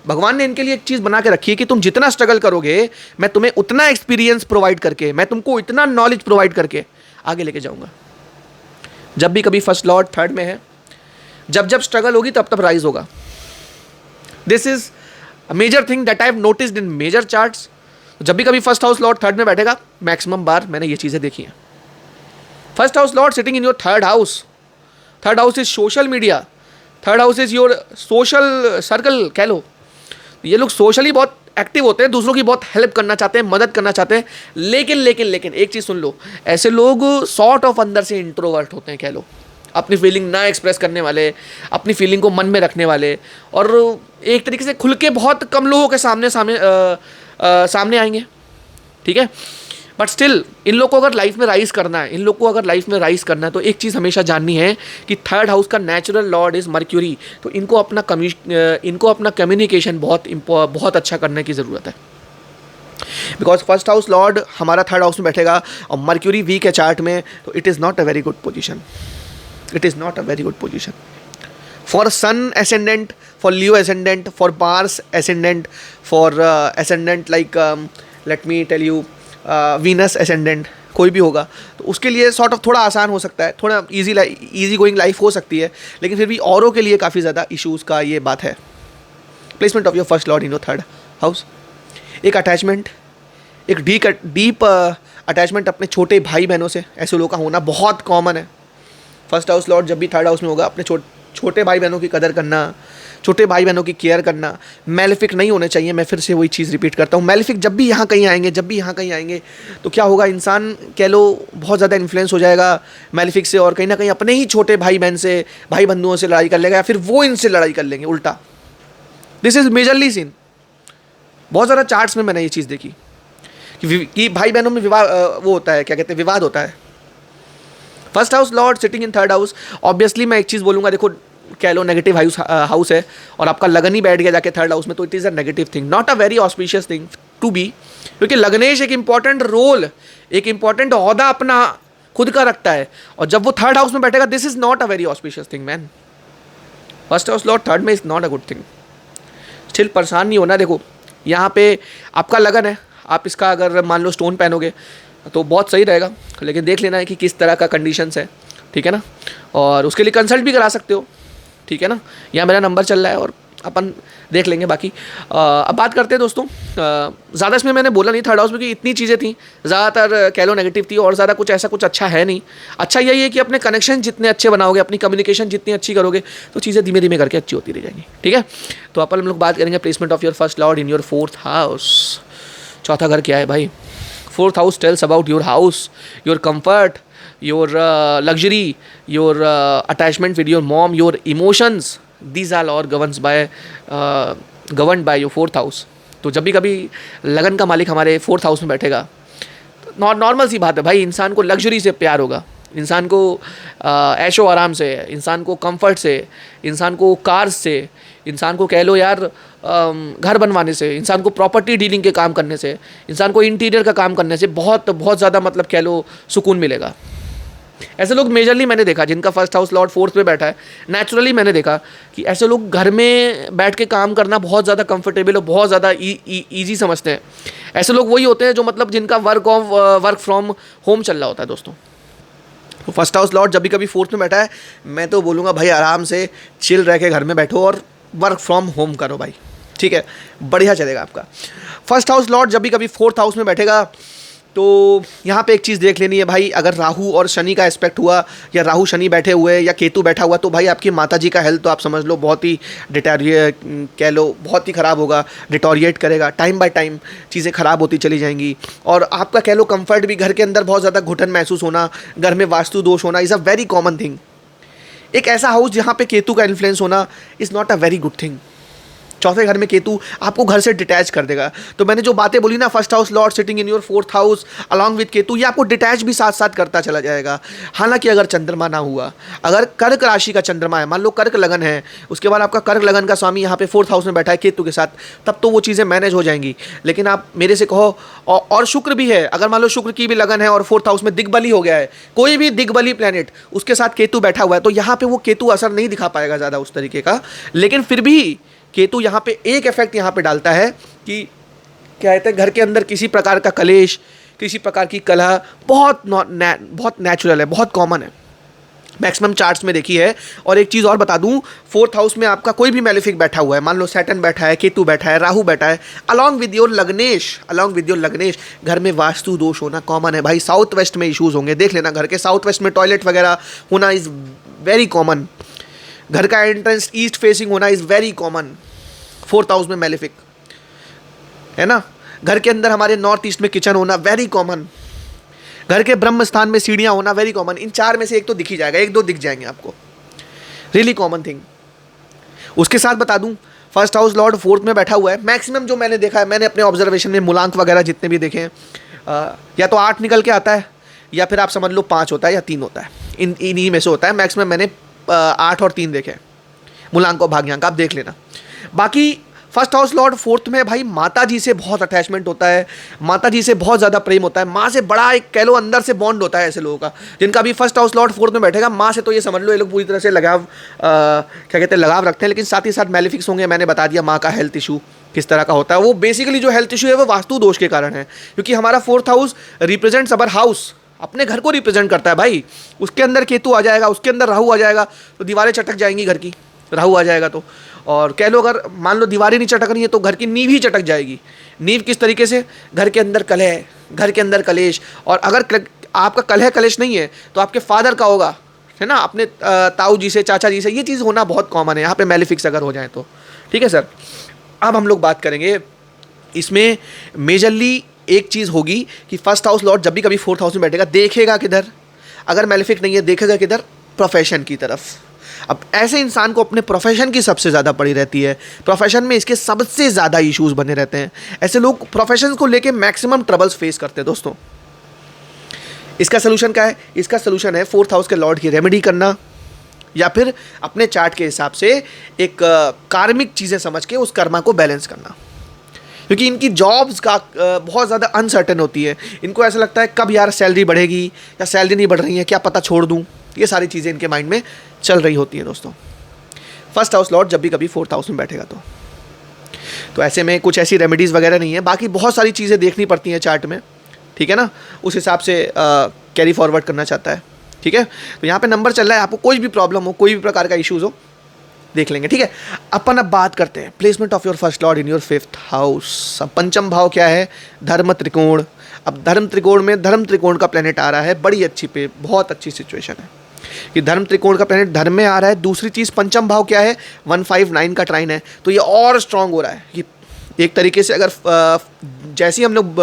भगवान ने इनके लिए एक चीज़ बना के रखी है कि तुम जितना स्ट्रगल करोगे, मैं तुम्हें उतना एक्सपीरियंस प्रोवाइड करके, मैं तुमको इतना नॉलेज प्रोवाइड करके आगे लेके जाऊंगा। जब भी कभी फर्स्ट लॉर्ड थर्ड में है, जब जब स्ट्रगल होगी तब तब राइज होगा। This is a major thing that I have noticed in major charts. जब भी कभी फर्स्ट हाउस लॉर्ड थर्ड में बैठेगा, मैक्सिमम बार मैंने ये चीज़ें देखी हैं। First house lord sitting in your third house, third house is social media, third house is your social circle कह लो। ये लोग सोशली बहुत एक्टिव होते हैं, दूसरों की बहुत हेल्प करना चाहते हैं, मदद करना चाहते हैं। लेकिन एक चीज़ सुन लो, ऐसे लोग सॉर्ट ऑफ अंदर से इंट्रोवर्ट होते हैं कह लो, अपनी फीलिंग ना एक्सप्रेस करने वाले, अपनी फीलिंग को मन में रखने वाले, और एक तरीके से खुल के बहुत कम लोगों के सामने आएंगे, ठीक है। बट स्टिल इन लोग को अगर लाइफ में राइज करना है, तो एक चीज़ हमेशा जाननी है कि थर्ड हाउस का नेचुरल लॉर्ड इज़ मर्क्यूरी। तो इनको अपना कम्युनिकेशन बहुत अच्छा करने की ज़रूरत है, बिकॉज फर्स्ट हाउस लॉर्ड हमारा थर्ड हाउस में बैठेगा और मर्क्यूरी वीक है चार्ट में, तो it is not a very good position for Sun ascendant, for Leo ascendant, for Mars ascendant, for ascendant like let me tell you Venus ascendant, कोई भी होगा तो उसके लिए सॉर्ट ऑफ थोड़ा आसान हो सकता है, थोड़ा इजी गोइंग लाइफ हो सकती है। लेकिन फिर भी औरों के लिए काफ़ी ज़्यादा इश्यूज़ का ये बात है। Placement of your first lord in your third house, एक अटैचमेंट, एक डीप अटैचमेंट अपने छोटे भाई बहनों से, ऐसे लोगों का होना बहुत कॉमन है। फर्स्ट हाउस लॉर्ड जब भी थर्ड हाउस में होगा, अपने छोटे भाई बहनों की कदर करना, छोटे भाई बहनों की केयर करना। मेलेफिक नहीं होने चाहिए, मैं फिर से वही चीज़ रिपीट करता हूँ। मेलेफिक जब भी यहाँ कहीं आएंगे तो क्या होगा, इंसान कह लो बहुत ज़्यादा इन्फ्लुएंस हो जाएगा मेलेफिक से, और कहीं ना कहीं अपने ही छोटे भाई बहन से, भाई बंधुओं से लड़ाई कर लेगा, या फिर वो इनसे लड़ाई कर लेंगे उल्टा। दिस इज़ मेजरली सीन, बहुत ज़्यादा चार्ट्स में मैंने ये चीज़ देखी कि भाई बहनों में विवाद होता है। First house lord sitting in third house, obviously मैं एक चीज़ बोलूँगा, देखो कह लो नेगेटिव हाउस है और आपका लगन ही बैठ गया जाके थर्ड हाउस में, तो it is a negative thing, not a very auspicious thing to be. क्योंकि लग्नेश एक इंपॉर्टेंट रोल, एक इंपॉर्टेंट ओहदा अपना खुद का रखता है, और जब वो थर्ड हाउस में बैठेगा, this is not a very auspicious thing man. First house lord third में is not a good thing. Still परेशान नहीं होना। देखो यहाँ पे आपका लगन है, आप इसका अगर मान लो स्टोन पहनोगे, तो बहुत सही रहेगा। लेकिन देख लेना है कि किस तरह का कंडीशंस है, ठीक है ना, और उसके लिए कंसल्ट भी करा सकते हो, ठीक है ना। यहाँ मेरा नंबर चल रहा है और अपन देख लेंगे बाकी। अब बात करते हैं दोस्तों, ज़्यादा इसमें मैंने बोला नहीं थर्ड हाउस में कि इतनी चीज़ें थी, ज़्यादातर कह लो नेगेटिव थी और ज़्यादा कुछ ऐसा कुछ अच्छा है नहीं। अच्छा यही है कि अपने कनेक्शन जितने अच्छे बनाओगे, अपनी कम्युनिकेशन जितनी अच्छी करोगे, तो चीज़ें धीमे धीमे करके अच्छी होती रह जाएंगी, ठीक है। तो अपन हम लोग बात करेंगे placement of your first lord in your fourth house. चौथा घर क्या है भाई? Fourth house tells about your house, your comfort, your luxury, your attachment with your mom, your emotions, these are all governed by your fourth house. तो जब भी कभी लगन का मालिक हमारे फोर्थ हाउस में बैठेगा, नॉर्मल सी बात है भाई, इंसान को लग्जरी से प्यार होगा, इंसान को ऐशो आराम से, इंसान को कंफर्ट से, इंसान को कार्स से, इंसान को कह लो यार घर बनवाने से, इंसान को प्रॉपर्टी डीलिंग के काम करने से, इंसान को इंटीरियर का काम करने से बहुत बहुत ज़्यादा मतलब कह लो सुकून मिलेगा। ऐसे लोग मेजरली मैंने देखा जिनका फर्स्ट हाउस लॉर्ड फोर्थ पे बैठा है, नेचुरली मैंने देखा कि ऐसे लोग घर में बैठ के काम करना बहुत ज़्यादा कंफर्टेबल और बहुत ज़्यादा ईजी समझते हैं। ऐसे लोग वही होते हैं जो मतलब जिनका वर्क फ्रॉम होम चल रहा होता है दोस्तों। तो फर्स्ट हाउस लॉर्ड जब भी कभी फोर्थ में बैठा है, मैं तो बोलूँगा भाई आराम से चिल रह के घर में बैठो और वर्क फ्रॉम होम करो भाई, ठीक है, बढ़िया चलेगा आपका। फर्स्ट हाउस लॉर्ड जब भी कभी फोर्थ हाउस में बैठेगा तो यहाँ पे एक चीज़ देख लेनी है भाई, अगर राहु और शनि का एस्पेक्ट हुआ या राहु शनि बैठे हुए या केतु बैठा हुआ, तो भाई आपकी माता जी का हेल्थ तो आप समझ लो बहुत ही कह लो बहुत ही ख़राब होगा, डिटोरिएट करेगा, टाइम बाय टाइम चीज़ें ख़राब होती चली जाएंगी। और आपका कह लो कंफर्ट भी, घर के अंदर बहुत ज़्यादा घुटन महसूस होना, घर में वास्तु दोष होना is a very common thing. एक ऐसा हाउस जहाँ पे केतु का इन्फ्लुएंस होना is not a very good thing. चौथे घर में केतु आपको घर से डिटैच कर देगा। तो मैंने जो बातें बोली ना, first house lord sitting in your fourth house along with Ketu, ये आपको डिटैच भी साथ साथ करता चला जाएगा। हालांकि अगर चंद्रमा ना हुआ, अगर कर्क राशि का चंद्रमा है, मान लो कर्क लगन है, उसके बाद आपका कर्क लगन का स्वामी यहाँ पे फोर्थ हाउस में बैठा है केतु के साथ, तब तो वो चीज़ें मैनेज हो जाएंगी। लेकिन आप मेरे से कहो और शुक्र भी है, अगर मान लो शुक्र की भी लगन है और फोर्थ हाउस में दिग्बली हो गया है, कोई भी दिग्बली प्लैनेट उसके साथ केतु बैठा हुआ है, तो यहाँ पे वो केतु असर नहीं दिखा पाएगा ज़्यादा उस तरीके का। लेकिन फिर भी केतु यहाँ पे एक इफेक्ट यहाँ पे डालता है कि क्या कहते हैं, घर के अंदर किसी प्रकार का कलेश, किसी प्रकार की कलह बहुत नेचुरल है, बहुत कॉमन है, मैक्सिमम चार्ट्स में देखी है। और एक चीज़ और बता दूं, फोर्थ हाउस में आपका कोई भी मैलेफिक बैठा हुआ है, मान लो सैटर्न बैठा है, केतु बैठा है, राहु बैठा है, अलॉन्ग विद योर लग्नेश, घर में वास्तु दोष होना कॉमन है भाई। साउथ वेस्ट में इशूज़ होंगे, देख लेना, घर के साउथ वेस्ट में टॉयलेट वगैरह होना इज़ वेरी कॉमन। घर का एंट्रेंस ईस्ट फेसिंग होना is very common fourth house में मैलेफिक, है ना। घर के अंदर हमारे नॉर्थ ईस्ट में किचन होना वेरी कॉमन, घर के ब्रह्म स्थान में सीढ़ियाँ होना वेरी कॉमन। इन चार में से एक तो दिख ही जाएगा, एक दो दिख जाएंगे आपको, रियली कॉमन थिंग। उसके साथ बता दूं, फर्स्ट हाउस लॉर्ड फोर्थ में बैठा हुआ है, मैक्सिमम जो मैंने देखा है, मैंने अपने ऑब्जर्वेशन में मूलांक वगैरह जितने भी देखे हैं, या तो 8 निकल के आता है या फिर आप समझ लो 5 होता है या 3 होता है, इन्हीं में से होता है। मैक्सिमम मैंने 8 और 3 देखे, मूलांक और भाग्यांक आप देख लेना। बाकी फर्स्ट हाउस लॉर्ड फोर्थ में भाई माता जी से बहुत अटैचमेंट होता है, माता जी से बहुत ज़्यादा प्रेम होता है, माँ से बड़ा एक कह लो अंदर से बॉन्ड होता है ऐसे लोगों का। जिनका भी फर्स्ट हाउस लॉर्ड फोर्थ में बैठेगा, माँ से तो ये समझ लो ये लोग पूरी तरह से लगाव क्या कहते हैं लगाव रखते हैं। लेकिन साथ ही साथ मैलेफिक्स होंगे, मैंने बता दिया माँ का हेल्थ इशू किस तरह का होता है। वो बेसिकली जो हेल्थ इशू है वो वास्तु दोष के कारण है, क्योंकि हमारा फोर्थ हाउस रिप्रेजेंट्स अवर हाउस, अपने घर को रिप्रेजेंट करता है भाई। उसके अंदर केतु आ जाएगा, उसके अंदर राहु आ जाएगा, तो दीवारें चटक जाएंगी घर की, राहु आ जाएगा तो। और कह लो अगर मान लो दीवारें नहीं चटक रही है तो घर की नींव ही चटक जाएगी। नींव किस तरीके से? घर के अंदर कलह, घर के अंदर कलेश। और अगर आपका कलह कलेश नहीं है तो आपके फादर का होगा, है ना, अपने ताऊ जी से, चाचा जी से। ये चीज़ होना बहुत कॉमन है यहाँ पे मैलेफिक्स अगर हो जाए तो। ठीक है सर, अब हम लोग बात करेंगे इसमें मेजरली एक चीज़ होगी कि फर्स्ट हाउस लॉर्ड जब भी कभी फोर्थ हाउस में बैठेगा, देखेगा किधर? अगर मैलेफिक नहीं है, देखेगा किधर? प्रोफेशन की तरफ। अब ऐसे इंसान को अपने प्रोफेशन की सबसे ज़्यादा पड़ी रहती है, प्रोफेशन में इसके सबसे ज़्यादा इश्यूज बने रहते हैं। ऐसे लोग प्रोफेशन को लेके मैक्सिमम ट्रबल्स फेस करते हैं दोस्तों। इसका सोल्यूशन क्या है? इसका सोल्यूशन है फोर्थ हाउस के लॉर्ड की रेमेडी करना, या फिर अपने चार्ट के हिसाब से एक कार्मिक चीज़ें समझ के उस कर्मा को बैलेंस करना। क्योंकि इनकी जॉब्स का बहुत ज़्यादा अनसर्टेन होती है। इनको ऐसा लगता है कब यार सैलरी बढ़ेगी या सैलरी नहीं बढ़ रही है, क्या पता छोड़ दूँ। ये सारी चीज़ें इनके माइंड में चल रही होती हैं दोस्तों। फर्स्ट हाउस लॉर्ड जब भी कभी फोर्थ हाउस में बैठेगा तो ऐसे में कुछ ऐसी रेमेडीज़ वगैरह नहीं है। बाकी बहुत सारी चीज़ें देखनी पड़ती हैं चार्ट में, ठीक है ना, उस हिसाब से कैरी फॉरवर्ड करना चाहता है, ठीक है। तो यहाँ पे नंबर चल रहा है, आपको कोई भी प्रॉब्लम हो, कोई भी प्रकार का इश्यूज हो, देख लेंगे, ठीक है। अपन अब बात करते हैं placement of your first lord in your 5th house. अब पंचम भाव क्या है? धर्म त्रिकोण। अब धर्म त्रिकोण में धर्म त्रिकोण का प्लेनेट आ रहा है, बड़ी अच्छी पे बहुत अच्छी सिचुएशन है कि धर्म त्रिकोण का प्लेनेट धर्म में आ रहा है। दूसरी चीज़ पंचम भाव क्या है? 159 का ट्राइन है, तो ये और स्ट्रांग हो रहा है कि एक तरीके से अगर जैसे ही हम लोग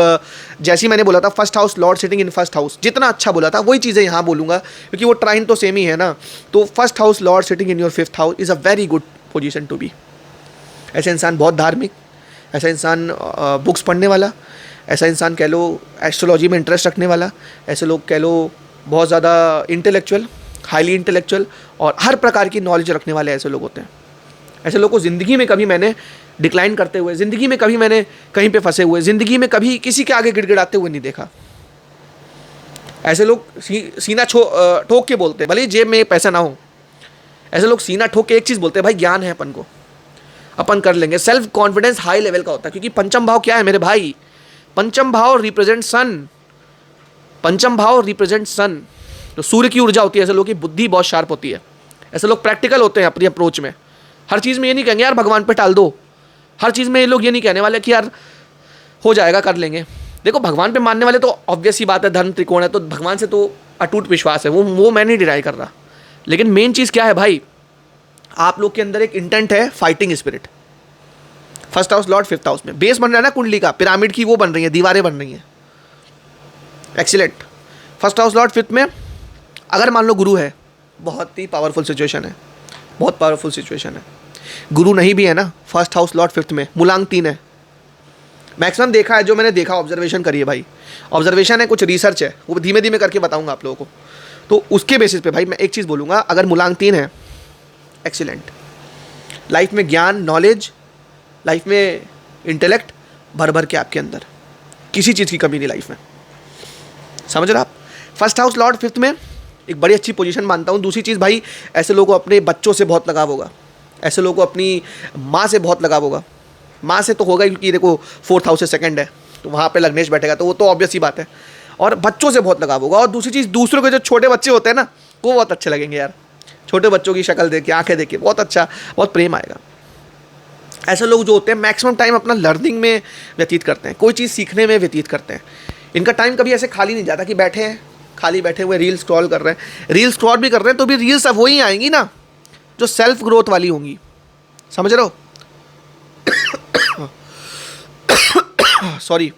जैसे ही मैंने बोला था first house lord sitting in first house, जितना अच्छा बोला था वही चीज़ें यहाँ बोलूँगा क्योंकि वो ट्राइन तो सेम ही है ना। तो first house lord sitting in your 5th house is a very good position to be. ऐसा इंसान बहुत धार्मिक, ऐसा इंसान बुक्स पढ़ने वाला, ऐसा इंसान कह लो एस्ट्रोलॉजी में इंटरेस्ट रखने वाला, ऐसे लोग कह लो बहुत ज़्यादा इंटेलेक्चुअल, हाईली इंटेलेक्चुअल और हर प्रकार की नॉलेज रखने वाले ऐसे लोग होते हैं। ऐसे लोग को ज़िंदगी में कभी मैंने डिक्लाइन करते हुए, ज़िंदगी में कभी मैंने कहीं पे फंसे हुए, ज़िंदगी में कभी किसी के आगे गिड़गिड़ाते हुए नहीं देखा। ऐसे लोग सीना ठोक के बोलते हैं, भले ही जेब में पैसा ना हो, ऐसे लोग सीना ठोक के एक चीज़ बोलते हैं, भाई ज्ञान है अपन को, अपन कर लेंगे। सेल्फ कॉन्फिडेंस हाई लेवल का होता है क्योंकि पंचम भाव क्या है मेरे भाई? पंचम भाव रिप्रेजेंट सन। पंचम भाव रिप्रेजेंट सन, तो सूर्य की ऊर्जा होती है। ऐसे लोगों की बुद्धि बहुत शार्प होती है, ऐसे लोग प्रैक्टिकल होते हैं अपनी अप्रोच में। हर चीज़ में ये नहीं कहेंगे यार भगवान पे टाल दो, हर चीज़ में ये लोग ये नहीं कहने वाले कि यार हो जाएगा कर लेंगे। देखो भगवान पे मानने वाले तो ऑब्वियस ही बात है, धर्म त्रिकोण है तो भगवान से तो अटूट विश्वास है, वो मैं नहीं डिनाई कर रहा। लेकिन मेन चीज़ क्या है भाई? आप लोग के अंदर एक इंटेंट है, fighting spirit. First house Lord 5th house में बेस बन रहा है ना कुंडली का, पिरामिड की वो बन रही है, दीवारें बन रही हैं, excellent. First house Lord 5th में अगर मान लो गुरु है, बहुत ही पावरफुल सिचुएशन है, बहुत पावरफुल सिचुएशन है। गुरु नहीं भी है ना, फर्स्ट हाउस लॉर्ड 5th में मूलांक 3 है। मैक्सिमम देखा है, जो मैंने देखा, ऑब्जर्वेशन करिए भाई, ऑब्जर्वेशन है, कुछ रिसर्च है, वो धीमे धीमे करके बताऊंगा आप लोगों को। तो उसके बेसिस पे भाई मैं एक चीज़ बोलूँगा, अगर मूलांक 3 है, एक्सीलेंट। लाइफ में ज्ञान, नॉलेज, लाइफ में इंटेलेक्ट भर भर के आपके अंदर, किसी चीज़ की कमी नहीं लाइफ में, समझ रहे आप? फर्स्ट हाउस लॉर्ड 5th में एक बड़ी अच्छी पोजीशन मानता हूँ। दूसरी चीज़ भाई, ऐसे लोगों को अपने बच्चों से बहुत लगाव होगा, ऐसे लोगों को अपनी माँ से बहुत लगाव होगा। माँ से तो होगा क्योंकि देखो 4th हाउस से 2nd है, तो वहाँ पे लग्नेश बैठेगा, तो वो तो ऑब्वियस ही बात है। और बच्चों से बहुत लगाव होगा। और दूसरी चीज़, दूसरों के जो छोटे बच्चे होते हैं ना, वो बहुत अच्छे लगेंगे यार। छोटे बच्चों की शक्ल देख के, आंखें देख के बहुत अच्छा, बहुत प्रेम आएगा। ऐसे लोग जो होते हैं मैक्सिमम टाइम अपना लर्निंग में व्यतीत करते हैं, कोई चीज़ सीखने में व्यतीत करते हैं। इनका टाइम कभी ऐसे खाली नहीं जाता कि बैठे हैं, खाली बैठे हुए रील स्क्रॉल कर रहे हैं। रील स्क्रॉल भी कर रहे हैं तो भी रील्स अब वही आएंगी ना जो सेल्फ ग्रोथ वाली होंगी, समझ रहे हो? सॉरी।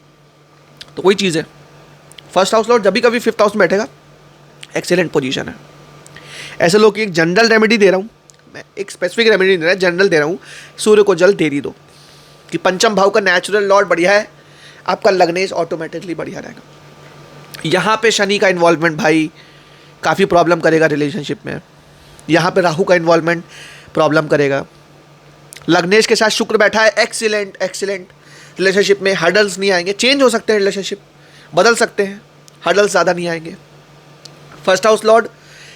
तो वही चीज़ है, फर्स्ट हाउस लॉर्ड जब भी कभी 5th हाउस में बैठेगा, एक्सीलेंट पोजीशन है। ऐसे लोग की एक जनरल रेमेडी दे रहा हूँ मैं, एक स्पेसिफिक रेमेडी नहीं दे रहा, जनरल दे रहा हूँ। सूर्य को जल दे दी दो कि पंचम भाव का नेचुरल लॉर्ड बढ़िया है, आपका लग्नेश ऑटोमेटिकली बढ़िया रहेगा। यहाँ पे शनि का इन्वॉल्वमेंट भाई काफ़ी प्रॉब्लम करेगा रिलेशनशिप में। यहाँ पे राहु का इन्वॉल्वमेंट प्रॉब्लम करेगा। लग्नेश के साथ शुक्र बैठा है, एक्सीलेंट एक्सीलेंट। रिलेशनशिप में हर्डल्स नहीं आएंगे, चेंज हो सकते हैं, रिलेशनशिप बदल सकते हैं, हर्डल्स ज़्यादा नहीं आएंगे। फर्स्ट हाउस लॉर्ड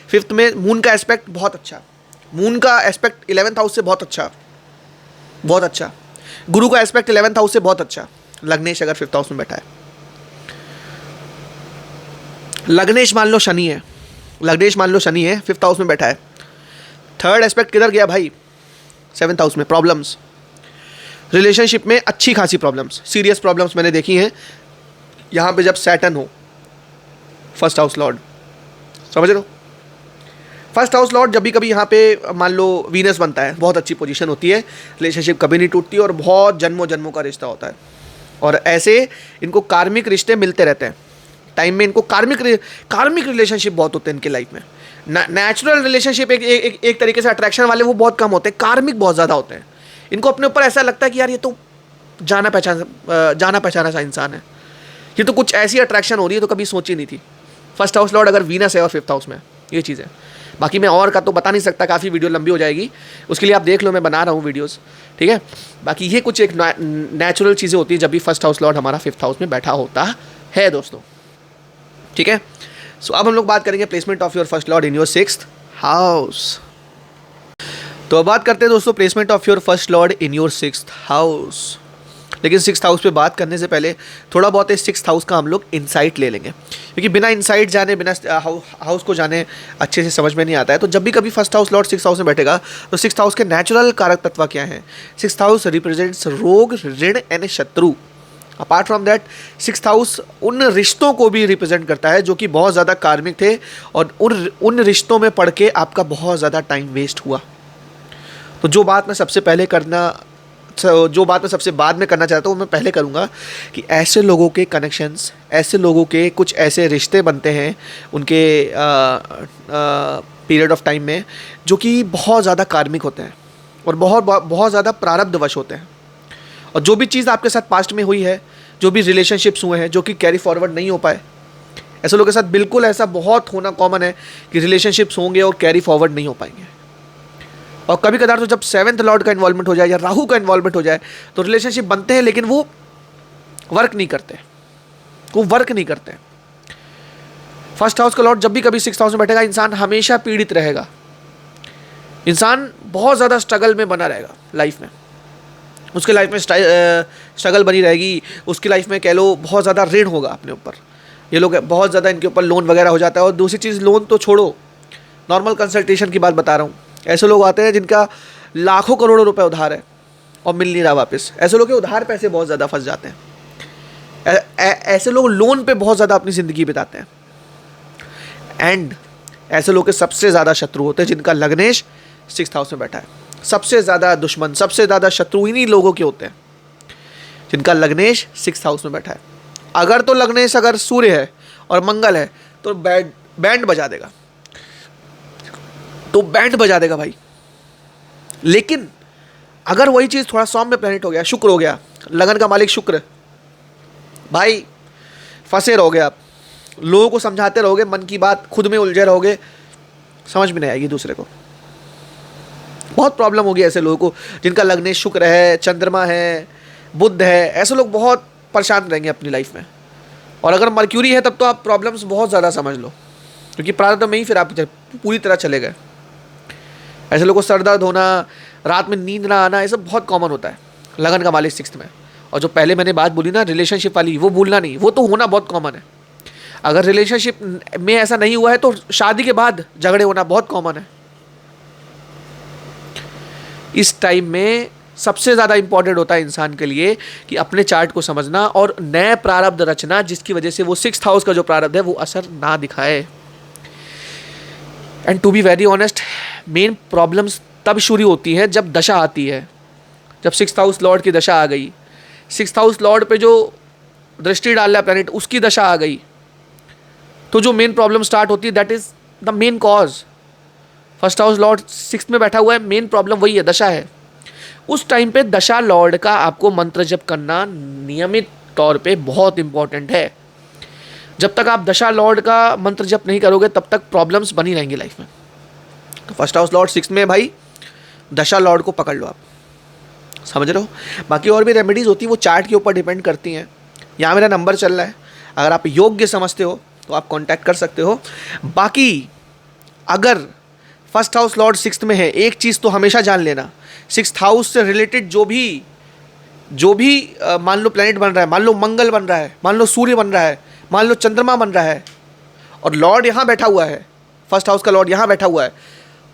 5th में, मून का एस्पेक्ट बहुत अच्छा, मून का एस्पेक्ट 11th हाउस से बहुत अच्छा, बहुत अच्छा। गुरु का एस्पेक्ट 11th हाउस से बहुत अच्छा। लग्नेश अगर 5th हाउस में बैठा है, लग्नेश मान लो शनि है, लग्नेश मान लो शनि है, 5th हाउस में बैठा है। थर्ड एस्पेक्ट किधर गया भाई? 7th हाउस में। प्रॉब्लम्स, रिलेशनशिप में अच्छी खासी प्रॉब्लम्स, सीरियस प्रॉब्लम्स मैंने देखी हैं यहाँ पे जब सैटर्न हो फर्स्ट हाउस लॉर्ड, समझ रहे हो? फर्स्ट हाउस लॉर्ड जब भी कभी यहाँ पे मान लो वीनस बनता है, बहुत अच्छी पोजीशन होती है, रिलेशनशिप कभी नहीं टूटती और बहुत जन्मों जन्मों का रिश्ता होता है। और ऐसे इनको कार्मिक रिश्ते मिलते रहते हैं टाइम में, इनको कार्मिक रिलेशनशिप बहुत होते हैं इनके लाइफ में। नेचुरल रिलेशनशिप एक तरीके से अट्रैक्शन वाले वो बहुत कम होते हैं, कार्मिक बहुत ज़्यादा होते हैं। इनको अपने ऊपर ऐसा लगता है कि यार ये तो जाना पहचाना सा इंसान है, ये तो कुछ ऐसी अट्रैक्शन हो रही है तो कभी सोची नहीं थी। फर्स्ट हाउस लॉर्ड अगर वीनस है और 5th हाउस में, ये चीज़ है। बाकी मैं और का तो बता नहीं सकता, काफ़ी वीडियो लंबी हो जाएगी, उसके लिए आप देख लो, मैं बना रहा हूँ वीडियोस, ठीक है। बाकी ये कुछ एक नेचुरल चीज़ें होती है जब भी फर्स्ट हाउस लॉर्ड हमारा 5th हाउस में बैठा होता है दोस्तों, ठीक है। सो अब हम लोग बात करेंगे placement of your first lord in your 6th house. तो अब बात करते हैं दोस्तों placement of your first lord in your 6th house. लेकिन सिक्स्थ हाउस पे बात करने से पहले थोड़ा बहुत इस सिक्स्थ हाउस का हम लोग इंसाइट ले लेंगे, क्योंकि बिना इंसाइट जाने, बिना हाउस को जाने अच्छे से समझ में नहीं आता है। तो जब भी कभी first house Lord sixth house में बैठेगा तो सिक्स्थ हाउस के नेचुरल कारक तत्व क्या हैं? सिक्स्थ हाउस रिप्रेजेंट्स रोग, ऋण एंड शत्रु। Apart from that sixth house उन रिश्तों को भी रिप्रेजेंट करता है जो कि बहुत ज़्यादा कार्मिक थे और उन रिश्तों में पढ़ के आपका बहुत ज़्यादा टाइम वेस्ट हुआ। तो जो बात मैं सबसे बाद में करना चाहता हूँ, मैं पहले करूँगा कि ऐसे लोगों के कनेक्शंस, ऐसे लोगों के कुछ ऐसे रिश्ते बनते हैं उनके पीरियड ऑफ टाइम में जो कि बहुत ज़्यादा कार्मिक होते हैं और बहुत ज़्यादा प्रारब्धवश होते हैं। और जो भी चीज़ आपके साथ पास्ट में हुई है, जो भी रिलेशनशिप्स हुए हैं जो कि कैरी फॉरवर्ड नहीं हो पाए, ऐसे लोगों के साथ बिल्कुल ऐसा बहुत होना कॉमन है कि रिलेशनशिप्स होंगे और कैरी फॉरवर्ड नहीं हो पाएंगे। और कभी कदार तो जब सेवंथ लॉर्ड का इन्वॉल्वमेंट हो जाए या राहु का इन्वॉल्वमेंट हो जाए तो रिलेशनशिप बनते हैं लेकिन वो वर्क नहीं करते। फर्स्ट हाउस का लॉर्ड जब भी कभी सिक्स्थ हाउस में बैठेगा, इंसान हमेशा पीड़ित रहेगा, इंसान बहुत ज़्यादा स्ट्रगल में बना रहेगा लाइफ में, उसके लाइफ में स्ट्रगल बनी रहेगी, उसकी लाइफ में कह लो बहुत ज़्यादा ऋण होगा अपने ऊपर। ये लोग बहुत ज़्यादा, इनके ऊपर लोन वगैरह हो जाता है। और दूसरी चीज़, लोन तो छोड़ो, नॉर्मल कंसल्टेशन की बात बता रहा हूँ। ऐसे लोग आते हैं जिनका लाखों करोड़ों रुपए उधार है और मिल नहीं रहा वापस। ऐसे लोग के उधार पैसे बहुत ज़्यादा फंस जाते हैं। ऐसे लोग लोन पे बहुत ज़्यादा अपनी ज़िंदगी बिताते हैं। एंड ऐसे लोग के सबसे ज़्यादा शत्रु होते हैं जिनका लग्नेश सिक्स्थ हाउस में बैठा है। सबसे ज़्यादा दुश्मन, सबसे ज़्यादा शत्रु इन्हीं लोगों के होते हैं जिनका लग्नेश सिक्स्थ हाउस में बैठा है। अगर तो लग्नेश अगर सूर्य है और मंगल है तो बैंड बजा देगा भाई। लेकिन अगर वही चीज़ थोड़ा सौम्य प्लैनेट हो गया, शुक्र हो गया, लगन का मालिक शुक्र, भाई फंसे रहोगे आप, लोगों को समझाते रहोगे, मन की बात खुद में उलझे रहोगे, समझ में नहीं आएगी दूसरे को। बहुत प्रॉब्लम होगी ऐसे लोगों को जिनका लग्नेश शुक्र है, चंद्रमा है, बुध है। ऐसे लोग बहुत परेशान रहेंगे अपनी लाइफ में। और अगर मर्क्यूरी है तब तो आप प्रॉब्लम्स बहुत ज़्यादा समझ लो, क्योंकि प्रारब्ध में ही फिर आप पूरी तरह चले गए। ऐसे लोगों को सर दर्द होना, रात में नींद ना आना, ये सब बहुत कॉमन होता है लगन का मालिक सिक्स्थ में। और जो पहले मैंने बात बोली ना रिलेशनशिप वाली, वो भूलना नहीं, वो तो होना बहुत कॉमन है। अगर रिलेशनशिप में ऐसा नहीं हुआ है तो शादी के बाद झगड़े होना बहुत कॉमन है। इस टाइम में सबसे ज़्यादा इंपॉर्टेंट होता है इंसान के लिए कि अपने चार्ट को समझना और नए प्रारब्ध रचना, जिसकी वजह से वो सिक्स्थ हाउस का जो प्रारब्ध है वो असर ना दिखाए। And to be very honest, main problems तब शुरू होती हैं जब दशा आती है। जब सिक्स्थ हाउस लॉर्ड की दशा आ गई, सिक्स्थ हाउस लॉर्ड पे जो दृष्टि डाल रहा है प्लैनेट, उसकी दशा आ गई, तो जो मेन प्रॉब्लम स्टार्ट होती है, that is the main cause. First house Lord sixth में बैठा हुआ है, मेन प्रॉब्लम वही है, दशा है। उस टाइम पे दशा लॉर्ड का आपको मंत्र जप करना नियमित तौर पे बहुत इंपॉर्टेंट है। जब तक आप दशा लॉर्ड का मंत्र जप नहीं करोगे तब तक प्रॉब्लम्स बनी रहेंगी लाइफ में। तो फर्स्ट हाउस लॉर्ड सिक्स्थ में, भाई दशा लॉर्ड को पकड़ लो आप, समझ रहे हो। बाकी और भी रेमेडीज होती है, वो चार्ट के ऊपर डिपेंड करती हैं। यहाँ मेरा नंबर चल रहा है, अगर आप योग्य समझते हो तो आप कांटेक्ट कर सकते हो। बाकी अगर फर्स्ट हाउस लॉर्ड सिक्स्थ में है, एक चीज़ तो हमेशा जान लेना, सिक्स्थ हाउस से रिलेटेड जो भी मान लो प्लैनेट बन रहा है, मान लो मंगल बन रहा है, मान लो सूर्य बन रहा है, मान लो चंद्रमा बन रहा है, और लॉर्ड यहाँ बैठा हुआ है, फर्स्ट हाउस का लॉर्ड यहाँ बैठा हुआ है,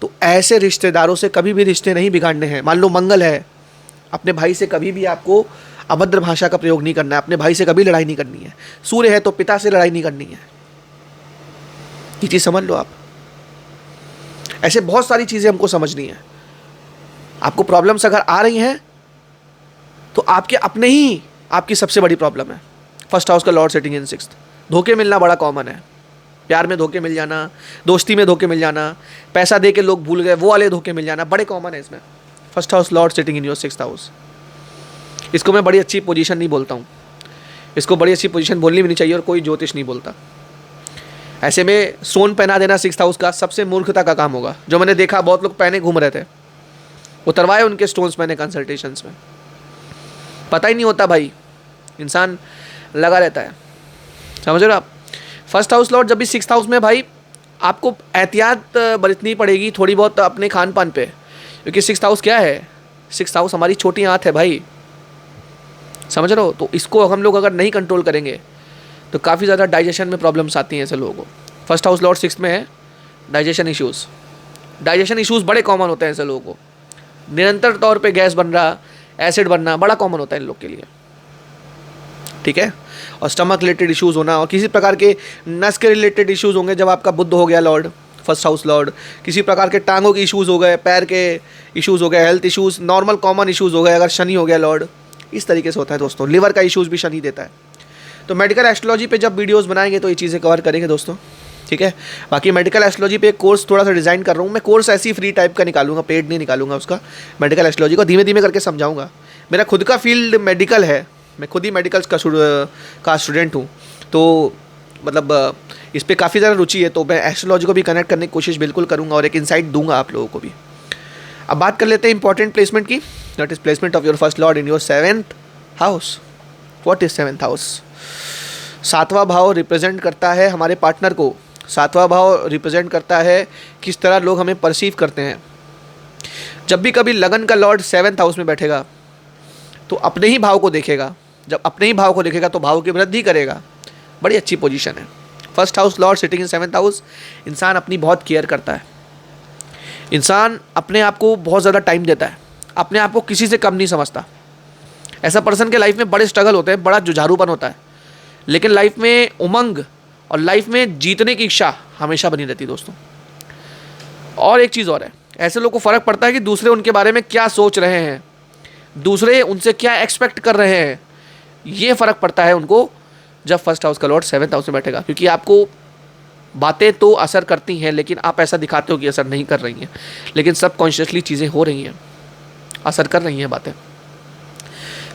तो ऐसे रिश्तेदारों से कभी भी रिश्ते नहीं बिगाड़ने हैं। मान लो मंगल है, अपने भाई से कभी भी आपको अभद्र भाषा का प्रयोग नहीं करना है, अपने भाई से कभी लड़ाई नहीं करनी है। सूर्य है तो पिता से लड़ाई नहीं करनी है। ये चीज़ समझ लो आप। ऐसे बहुत सारी चीज़ें हमको समझनी है। आपको प्रॉब्लम्स अगर आ रही हैं तो आपके अपने ही आपकी सबसे बड़ी प्रॉब्लम है। फर्स्ट हाउस का लॉर्ड सेटिंग इन सिक्स्थ, धोखे मिलना बड़ा कॉमन है। प्यार में धोखे मिल जाना, दोस्ती में धोखे मिल जाना, पैसा दे के लोग भूल गए वो वाले धोखे मिल जाना, बड़े कॉमन है इसमें। First house Lord setting in your sixth house, इसको मैं बड़ी अच्छी पोजीशन नहीं बोलता हूँ, इसको बड़ी अच्छी पोजीशन बोलनी भी नहीं चाहिए और कोई ज्योतिष नहीं बोलता। ऐसे में स्टोन पहना देना सिक्स्थ हाउस का सबसे मूर्खता का काम होगा। जो मैंने देखा बहुत लोग पहने घूम रहे थे, उतरवाए उनके स्टोन्स मैंने कंसल्टेशंस में, पता ही नहीं होता भाई, इंसान लगा रहता है, समझ रहे हो आप। फर्स्ट हाउस लॉर्ड जब भी सिक्स्थ हाउस में, भाई आपको एहतियात बरतनी पड़ेगी थोड़ी बहुत अपने खान पान पे, क्योंकि सिक्स्थ हाउस क्या है, सिक्स्थ हाउस हमारी छोटी आंत है भाई, समझ रहे हो? तो इसको हम लोग अगर नहीं कंट्रोल करेंगे तो काफ़ी ज़्यादा डाइजेशन में प्रॉब्लम्स आती हैं ऐसे लोगों को। फर्स्ट हाउस लॉर्ड 6 में है, डाइजेशन इश्यूज़। डाइजेशन इश्यूज़ बड़े कॉमन होते हैं ऐसे लोगों को। निरंतर तौर पे गैस बन रहा, एसिड बनना बड़ा कॉमन होता है इन लोग के लिए, ठीक है। और स्टमक रिलेटेड इश्यूज़ होना और किसी प्रकार के नस के रिलेटेड इश्यूज़ होंगे जब आपका बुध हो गया लॉर्ड, फर्स्ट हाउस लॉर्ड। किसी प्रकार के टांगों के इश्यूज़ हो गए, पैर के इश्यूज़ हो गए, health issues, normal common issues हो गए अगर शनि हो गया लॉर्ड। इस तरीके से होता है दोस्तों। लिवर का इश्यूज़ भी शनि देता है। तो मेडिकल एस्ट्रोलॉजी पे जब वीडियोस बनाएंगे तो ये चीज़ें कवर करेंगे दोस्तों, ठीक है। बाकी मेडिकल एस्ट्रोलॉजी पे एक कोर्स थोड़ा सा डिज़ाइन कर रहा हूँ मैं। कोर्स ऐसी फ्री टाइप का निकालूंगा, पेड नहीं निकालूंगा उसका। मेडिकल एस्ट्रोलॉजी को धीमे धीमे करके समझाऊंगा। मेरा खुद का फील्ड मेडिकल है, मैं खुद ही मेडिकल का स्टूडेंट हूँ, तो मतलब इस पर काफ़ी ज़्यादा रुचि है। तो मैं एस्ट्रोलॉजी को भी कनेक्ट करने की कोशिश बिल्कुल करूँगा और एक इंसाइट दूंगा आप लोगों को भी। अब बात कर लेते हैं इंपॉर्टेंट प्लेसमेंट की। That is placement of your first lord in your 7th house. What is 7th house? 7वां भाव रिप्रेजेंट करता है हमारे पार्टनर को। 7वां भाव रिप्रेजेंट करता है किस तरह लोग हमें परसीव करते हैं। जब भी कभी लगन का लॉर्ड 7th हाउस में बैठेगा तो अपने ही भाव को देखेगा। जब अपने ही भाव को देखेगा तो भाव की वृद्धि करेगा। बड़ी अच्छी पोजीशन है। First house lord sitting in 7th house. इंसान अपनी बहुत केयर करता है। इंसान अपने आप को बहुत ज़्यादा टाइम देता है, अपने आप को किसी से कम नहीं समझता। ऐसा पर्सन के लाइफ में बड़े स्ट्रगल होते हैं, बड़ा जुझारूपन होता है, लेकिन लाइफ में उमंग और लाइफ में जीतने की इच्छा हमेशा बनी रहती है दोस्तों। और एक चीज़ और है, ऐसे लोगों को फ़र्क पड़ता है कि दूसरे उनके बारे में क्या सोच रहे हैं, दूसरे उनसे क्या एक्सपेक्ट कर रहे हैं। ये फ़र्क पड़ता है उनको जब फर्स्ट हाउस का लॉर्ड 7th हाउस में बैठेगा, क्योंकि आपको बातें तो असर करती हैं लेकिन आप ऐसा दिखाते हो कि असर नहीं कर रही हैं, लेकिन सबकॉन्शियसली चीज़ें हो रही हैं, असर कर रही हैं बातें।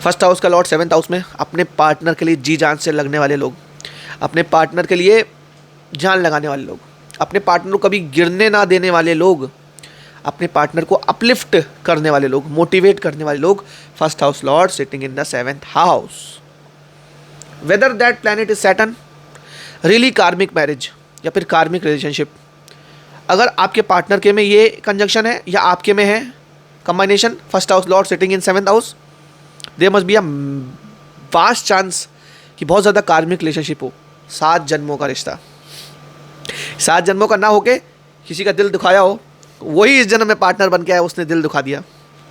फर्स्ट हाउस का लॉर्ड 7th हाउस में अपने पार्टनर के लिए जी जान से लगने वाले लोग, अपने पार्टनर के लिए जान लगाने वाले लोग, अपने पार्टनर को कभी गिरने ना देने वाले लोग, अपने पार्टनर को अपलिफ्ट करने वाले लोग, मोटिवेट करने वाले लोग। First house lord sitting in the 7th house. Whether that planet is Saturn, really कार्मिक मैरिज या फिर कार्मिक रिलेशनशिप। अगर आपके पार्टनर के में ये कंजंक्शन है या आपके में है combination, first house lord sitting in 7th house, there must be a vast chance कि बहुत ज़्यादा कार्मिक रिलेशनशिप हो। 7 जन्मों का रिश्ता, 7 जन्मों का ना होके किसी का दिल दुखाया हो, वही इस जन्म में पार्टनर बन के आया, उसने दिल दुखा दिया।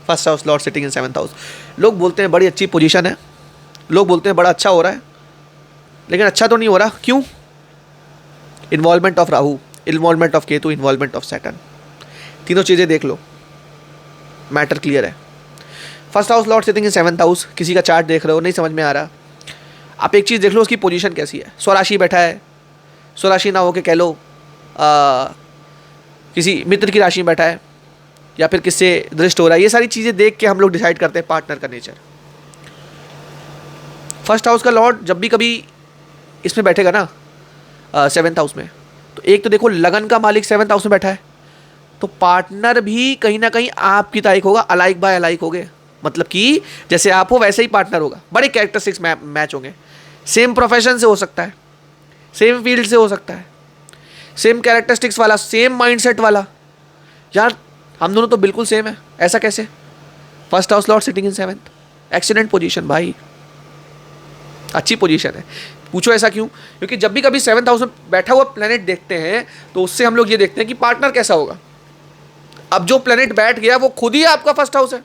First house lord sitting in 7th house. लोग बोलते हैं बड़ी अच्छी पोजीशन है, लोग बोलते हैं बड़ा अच्छा हो रहा है, लेकिन अच्छा तो नहीं हो रहा। क्यों? Involvement of Rahu, involvement of Ketu, involvement of Saturn. तीनों चीज़ें देख लो, मैटर क्लियर है। First house lord sitting in 7th house, किसी का चार्ट देख रहे हो, नहीं समझ में आ रहा, आप एक चीज़ देख लो उसकी पोजीशन कैसी है। स्वराशि बैठा है, स्वराशि ना हो के कह लो किसी मित्र की राशि में बैठा है, या फिर किससे दृष्ट हो रहा है। ये सारी चीज़ें देख के हम लोग डिसाइड करते हैं पार्टनर का नेचर। फर्स्ट हाउस का लॉर्ड जब भी कभी इसमें बैठेगा ना 7th हाउस में, तो एक तो देखो लगन का मालिक 7th हाउस में बैठा है, तो पार्टनर भी कहीं ना कहीं आपकी तारीख होगा, अलाइक बाय अलाइक होगे। मतलब कि जैसे आप हो वैसे ही पार्टनर होगा। बड़े कैरेक्टरिस्टिक्स मैच होंगे। सेम प्रोफेशन से हो सकता है, सेम फील्ड से हो सकता है, सेम कैरेक्टरिस्टिक्स वाला, सेम माइंडसेट वाला। यार हम दोनों तो बिल्कुल सेम है, ऐसा कैसे? First house lord sitting in 7th, excellent position भाई, अच्छी पोजीशन है। पूछो ऐसा क्यों? क्योंकि जब भी कभी 7th हाउस में बैठा हुआ प्लेनेट देखते हैं तो उससे हम लोग ये देखते हैं कि पार्टनर कैसा होगा। अब जो प्लेनेट बैठ गया वो खुद ही आपका फर्स्ट हाउस है,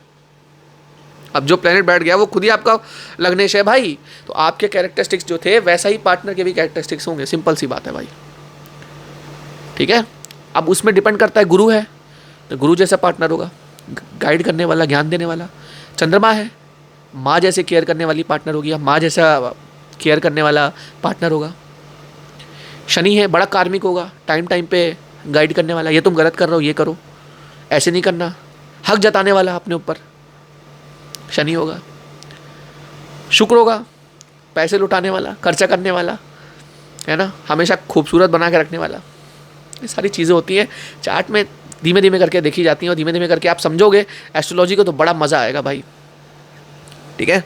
अब जो प्लेनेट बैठ गया वो खुद ही आपका लग्नेश है भाई। तो आपके कैरेक्टरिस्टिक्स जो थे वैसा ही पार्टनर के भी कैरेक्टरिस्टिक्स होंगे। सिंपल सी बात है भाई, ठीक है। अब उसमें डिपेंड करता है, गुरु है तो गुरु जैसा पार्टनर होगा, गाइड करने वाला, ज्ञान देने वाला। चंद्रमा है, माँ जैसे केयर करने वाली पार्टनर होगी, या माँ जैसा केयर करने वाला पार्टनर होगा। शनि है, बड़ा कार्मिक होगा, टाइम टाइम पे गाइड करने वाला, ये तुम गलत कर रहे हो, ये करो, ऐसे नहीं करना, हक जताने वाला अपने ऊपर, शनि होगा। शुक्र होगा, पैसे लुटाने वाला, खर्चा करने वाला, है ना, हमेशा खूबसूरत बना के रखने वाला। ये सारी चीज़ें होती हैं, चार्ट में धीमे धीमे करके देखी जाती हैं, और धीमे धीमे करके आप समझोगे एस्ट्रोलॉजी को तो बड़ा मज़ा आएगा भाई, ठीक है।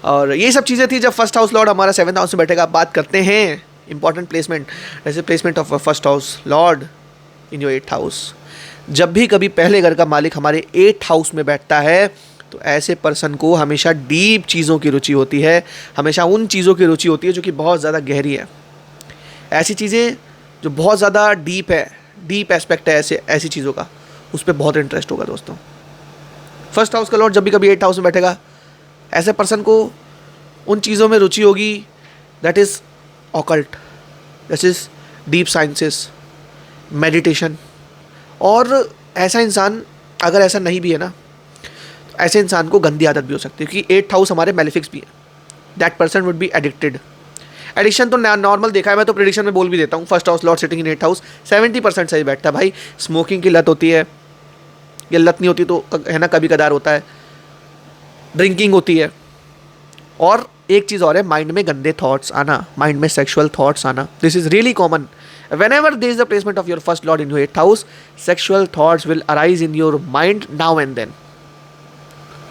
और ये सब चीज़ें थी जब फर्स्ट हाउस लॉर्ड हमारा 7th हाउस में बैठेगा। आप बात करते हैं इंपॉर्टेंट प्लेसमेंट, जैसे placement of first house Lord in your 8th house. जब भी कभी पहले घर का मालिक हमारे 8th हाउस में बैठता है तो ऐसे पर्सन को हमेशा डीप चीज़ों की रुचि होती है, हमेशा उन चीज़ों की रुचि होती है जो कि बहुत ज़्यादा गहरी है। ऐसी चीज़ें जो बहुत ज़्यादा डीप है, डीप एस्पेक्ट है ऐसी चीज़ों का, उस पर बहुत इंटरेस्ट होगा दोस्तों। फर्स्ट हाउस का लॉर्ड जब भी कभी 8th हाउस में बैठेगा, ऐसे पर्सन को उन चीज़ों में रुचि होगी that is occult, that is deep sciences, meditation. और ऐसा इंसान अगर ऐसा नहीं भी है ना, तो ऐसे इंसान को गंदी आदत भी हो सकती है, क्योंकि 8th हाउस हमारे मेलेफिक्स भी है। That person would be addicted. Addiction तो नॉर्मल देखा है, मैं तो प्रेडिक्शन में बोल भी देता हूँ। फर्स्ट हाउस लॉर्ड सिटिंग इन 8th हाउस 70% सही बैठता है भाई। स्मोकिंग की लत होती है, ये लत नहीं होती तो है ना, कभी कदार होता है। ड्रिंकिंग होती है, और एक चीज़ और है, माइंड में गंदे थॉट्स आना, माइंड में सेक्सुअल थॉट्स आना। This is really common. whenever there is the placement of your first lord in your 8th house, sexual thoughts will arise in your mind now and then.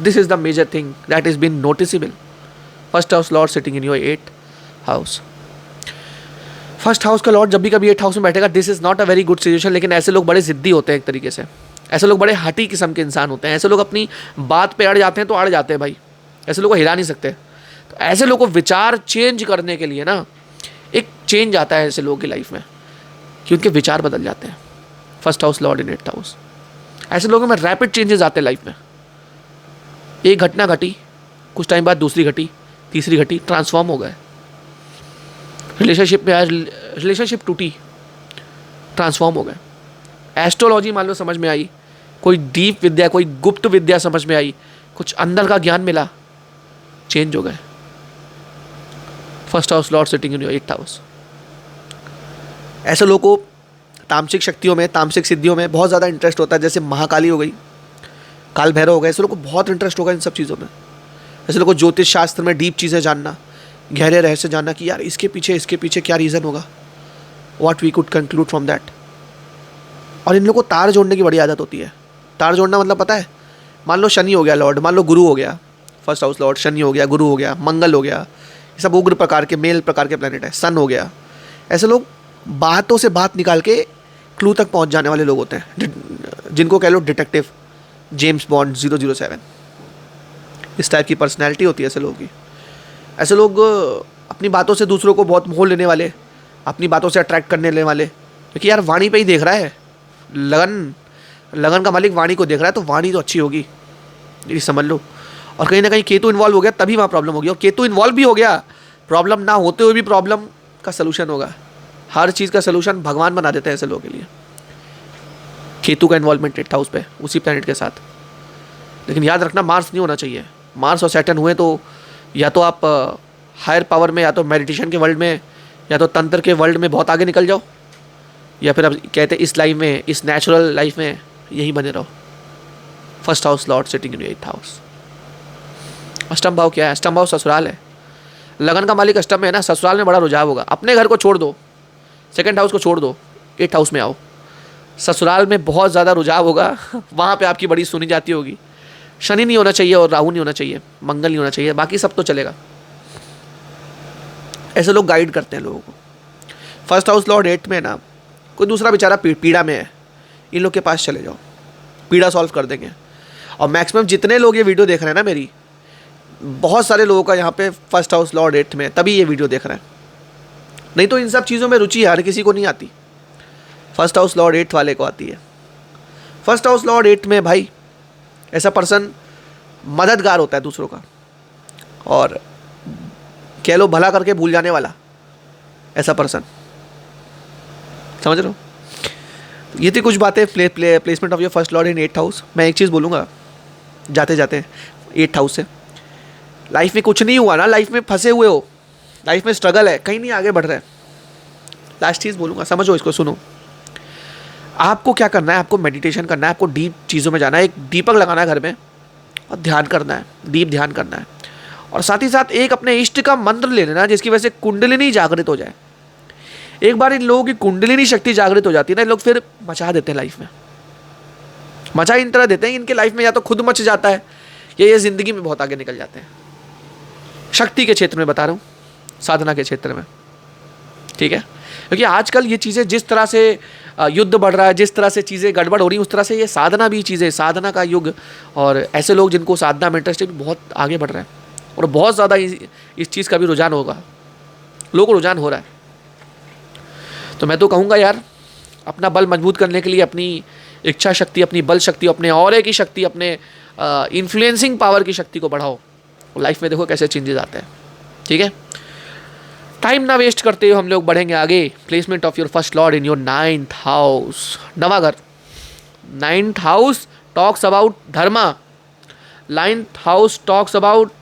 This is the major thing that has been noticeable. First house lord sitting in your 8th house. First house का Lord जब भी कभी 8th house में बैठेगा, this is not a very good situation. लेकिन ऐसे लोग बड़े जिद्दी होते हैं एक तरीके से, ऐसे लोग बड़े हठी किस्म के इंसान होते हैं। ऐसे लोग अपनी बात पे अड़ जाते हैं तो अड़ जाते हैं भाई, ऐसे लोग को हिला नहीं सकते। तो ऐसे लोग को विचार चेंज करने के लिए ना एक चेंज आता है ऐसे लोगों की लाइफ में, कि उनके विचार बदल जाते हैं। फर्स्ट हाउस लॉर्ड इन 8th हाउस, ऐसे लोगों में रैपिड चेंजेस आते हैं लाइफ में। एक घटना घटी, कुछ टाइम बाद दूसरी घटी, तीसरी घटी, ट्रांसफॉर्म हो गए। रिलेशनशिप में आया, रिलेशनशिप टूटी, ट्रांसफॉर्म हो गए। एस्ट्रोलॉजी मान लो समझ में आई, कोई डीप विद्या, कोई गुप्त विद्या समझ में आई, कुछ अंदर का ज्ञान मिला, चेंज हो गए। First house lord sitting in your 8th house. ऐसे लोगों को तामसिक शक्तियों में, तामसिक सिद्धियों में बहुत ज़्यादा इंटरेस्ट होता है। जैसे महाकाली हो गई, काल भैरव हो गए, ऐसे लोगों को बहुत इंटरेस्ट होगा इन सब चीज़ों में। ऐसे लोगों को ज्योतिष शास्त्र में डीप चीज़ें जानना, गहरे रहस्य जानना कि यार इसके पीछे क्या रीज़न होगा, what we could conclude from that. और इन लोगों को तार जोड़ने की बड़ी आदत होती है। तार जोड़ना मतलब पता है, मान लो शनि हो गया लॉर्ड, मान लो गुरु हो गया, फर्स्ट हाउस लॉर्ड शनि हो गया, गुरु हो गया, मंगल हो गया, ये सब उग्र प्रकार के, मेल प्रकार के प्लैनेट है, सन हो गया। ऐसे लोग बातों से बात निकाल के क्लू तक पहुंच जाने वाले लोग होते हैं, जिनको कह लो डिटेक्टिव, जेम्स बॉन्ड 007, इस टाइप की पर्सनैलिटी होती है ऐसे लोगों की। ऐसे लोग अपनी बातों से दूसरों को बहुत मोह लेने वाले, अपनी बातों से अट्रैक्ट करने वाले, क्योंकि यार वाणी पे ही देख रहा है, लगन का मालिक वाणी को देख रहा है, तो वाणी तो अच्छी होगी, ये समझ लो। और कहीं ना कहीं केतु इन्वॉल्व हो गया, तभी वहाँ प्रॉब्लम होगी। और केतु इन्वॉल्व भी हो गया, प्रॉब्लम ना होते हुए भी प्रॉब्लम का सलूशन होगा। हर चीज़ का सलूशन भगवान बना देते हैं ऐसे लोगों के लिए, केतु का इन्वॉल्वमेंट 8th हाउस पे उसी प्लैनेट के साथ। लेकिन याद रखना, मार्स नहीं होना चाहिए। मार्स और सैटर्न हुए तो या तो आप हायर पावर में, या तो मेडिटेशन के वर्ल्ड में, या तो तंत्र के वर्ल्ड में बहुत आगे निकल जाओ, या फिर अब कहते हैं इस लाइफ में, इस नेचुरल लाइफ में यही बने रहो। फर्स्ट हाउस लॉर्ड सिटिंग इन 8th हाउस। अष्टम भाव क्या है? अष्टम भाव ससुराल है। लगन का मालिक अष्टम में है ना, ससुराल में बड़ा रुझाव होगा। अपने घर को छोड़ दो, सेकंड हाउस को छोड़ दो, 8th हाउस में आओ, ससुराल में बहुत ज़्यादा रुझाव होगा। वहाँ पे आपकी बड़ी सुनी जाती होगी। शनि नहीं होना चाहिए, और राहु नहीं होना चाहिए, मंगल नहीं होना चाहिए, बाकी सब तो चलेगा। ऐसे लोग गाइड करते हैं लोगों को। फर्स्ट हाउस लॉर्ड 8th में ना, कोई दूसरा बेचारा पीड़ा में है, इन लोग के पास चले जाओ, पीड़ा सॉल्व कर देंगे। और मैक्सिमम जितने लोग ये वीडियो देख रहे हैं ना मेरी, बहुत सारे लोगों का यहाँ पे फर्स्ट हाउस लॉर्ड 8th में, तभी ये वीडियो देख रहे हैं। नहीं तो इन सब चीज़ों में रुचि हर किसी को नहीं आती, फर्स्ट हाउस लॉर्ड 8th वाले को आती है। फर्स्ट हाउस लॉर्ड 8th में भाई ऐसा पर्सन मददगार होता है दूसरों का, और कह लो भला करके भूल जाने वाला ऐसा पर्सन, समझ रहे हो। ये थी कुछ बातें placement of your first lord in 8th house. मैं एक चीज़ बोलूँगा जाते जाते 8th हाउस से, लाइफ में कुछ नहीं हुआ ना, लाइफ में फंसे हुए हो, लाइफ में स्ट्रगल है, कहीं नहीं आगे बढ़ रहे। लास्ट चीज़ बोलूँगा, समझो इसको, सुनो। आपको क्या करना है? आपको मेडिटेशन करना है, आपको डीप चीज़ों में जाना है, एक दीपक लगाना है घर में और ध्यान करना है, डीप ध्यान करना है। और साथ ही साथ एक अपने इष्ट का मंत्र ले लेना, जिसकी वजह से कुंडलिनी जागृत हो जाए। एक बार इन लोगों की कुंडलिनी शक्ति जागृत हो जाती है ना, इन लोग फिर मचा देते हैं लाइफ में, मचा इन तरह देते हैं इनके लाइफ में, या तो खुद मच जाता है या ये ज़िंदगी में बहुत आगे निकल जाते हैं। शक्ति के क्षेत्र में बता रहा हूँ, साधना के क्षेत्र में, ठीक है। क्योंकि आजकल ये चीज़ें जिस तरह से युद्ध बढ़ रहा है, जिस तरह से चीज़ें गड़बड़ हो रही हैं, उस तरह से ये साधना भी चीज़ें, साधना का युग, और ऐसे लोग जिनको साधना में इंटरेस्ट है भी बहुत आगे बढ़ रहे हैं, और बहुत ज़्यादा इस चीज़ का भी रुझान होगा, लोगों को रुझान हो रहा है। तो मैं तो कहूँगा यार, अपना बल मजबूत करने के लिए अपनी इच्छा शक्ति, अपनी बल शक्ति, अपने ऑरे की शक्ति, अपने इन्फ्लुएंसिंग पावर की शक्ति को बढ़ाओ। लाइफ में देखो कैसे चेंजेस आते हैं। ठीक है, टाइम ना वेस्ट करते हुए हम लोग बढ़ेंगे आगे। Placement of your first lord in your 9th house, नवा घर। 9th house talks about dharma, 9th house talks about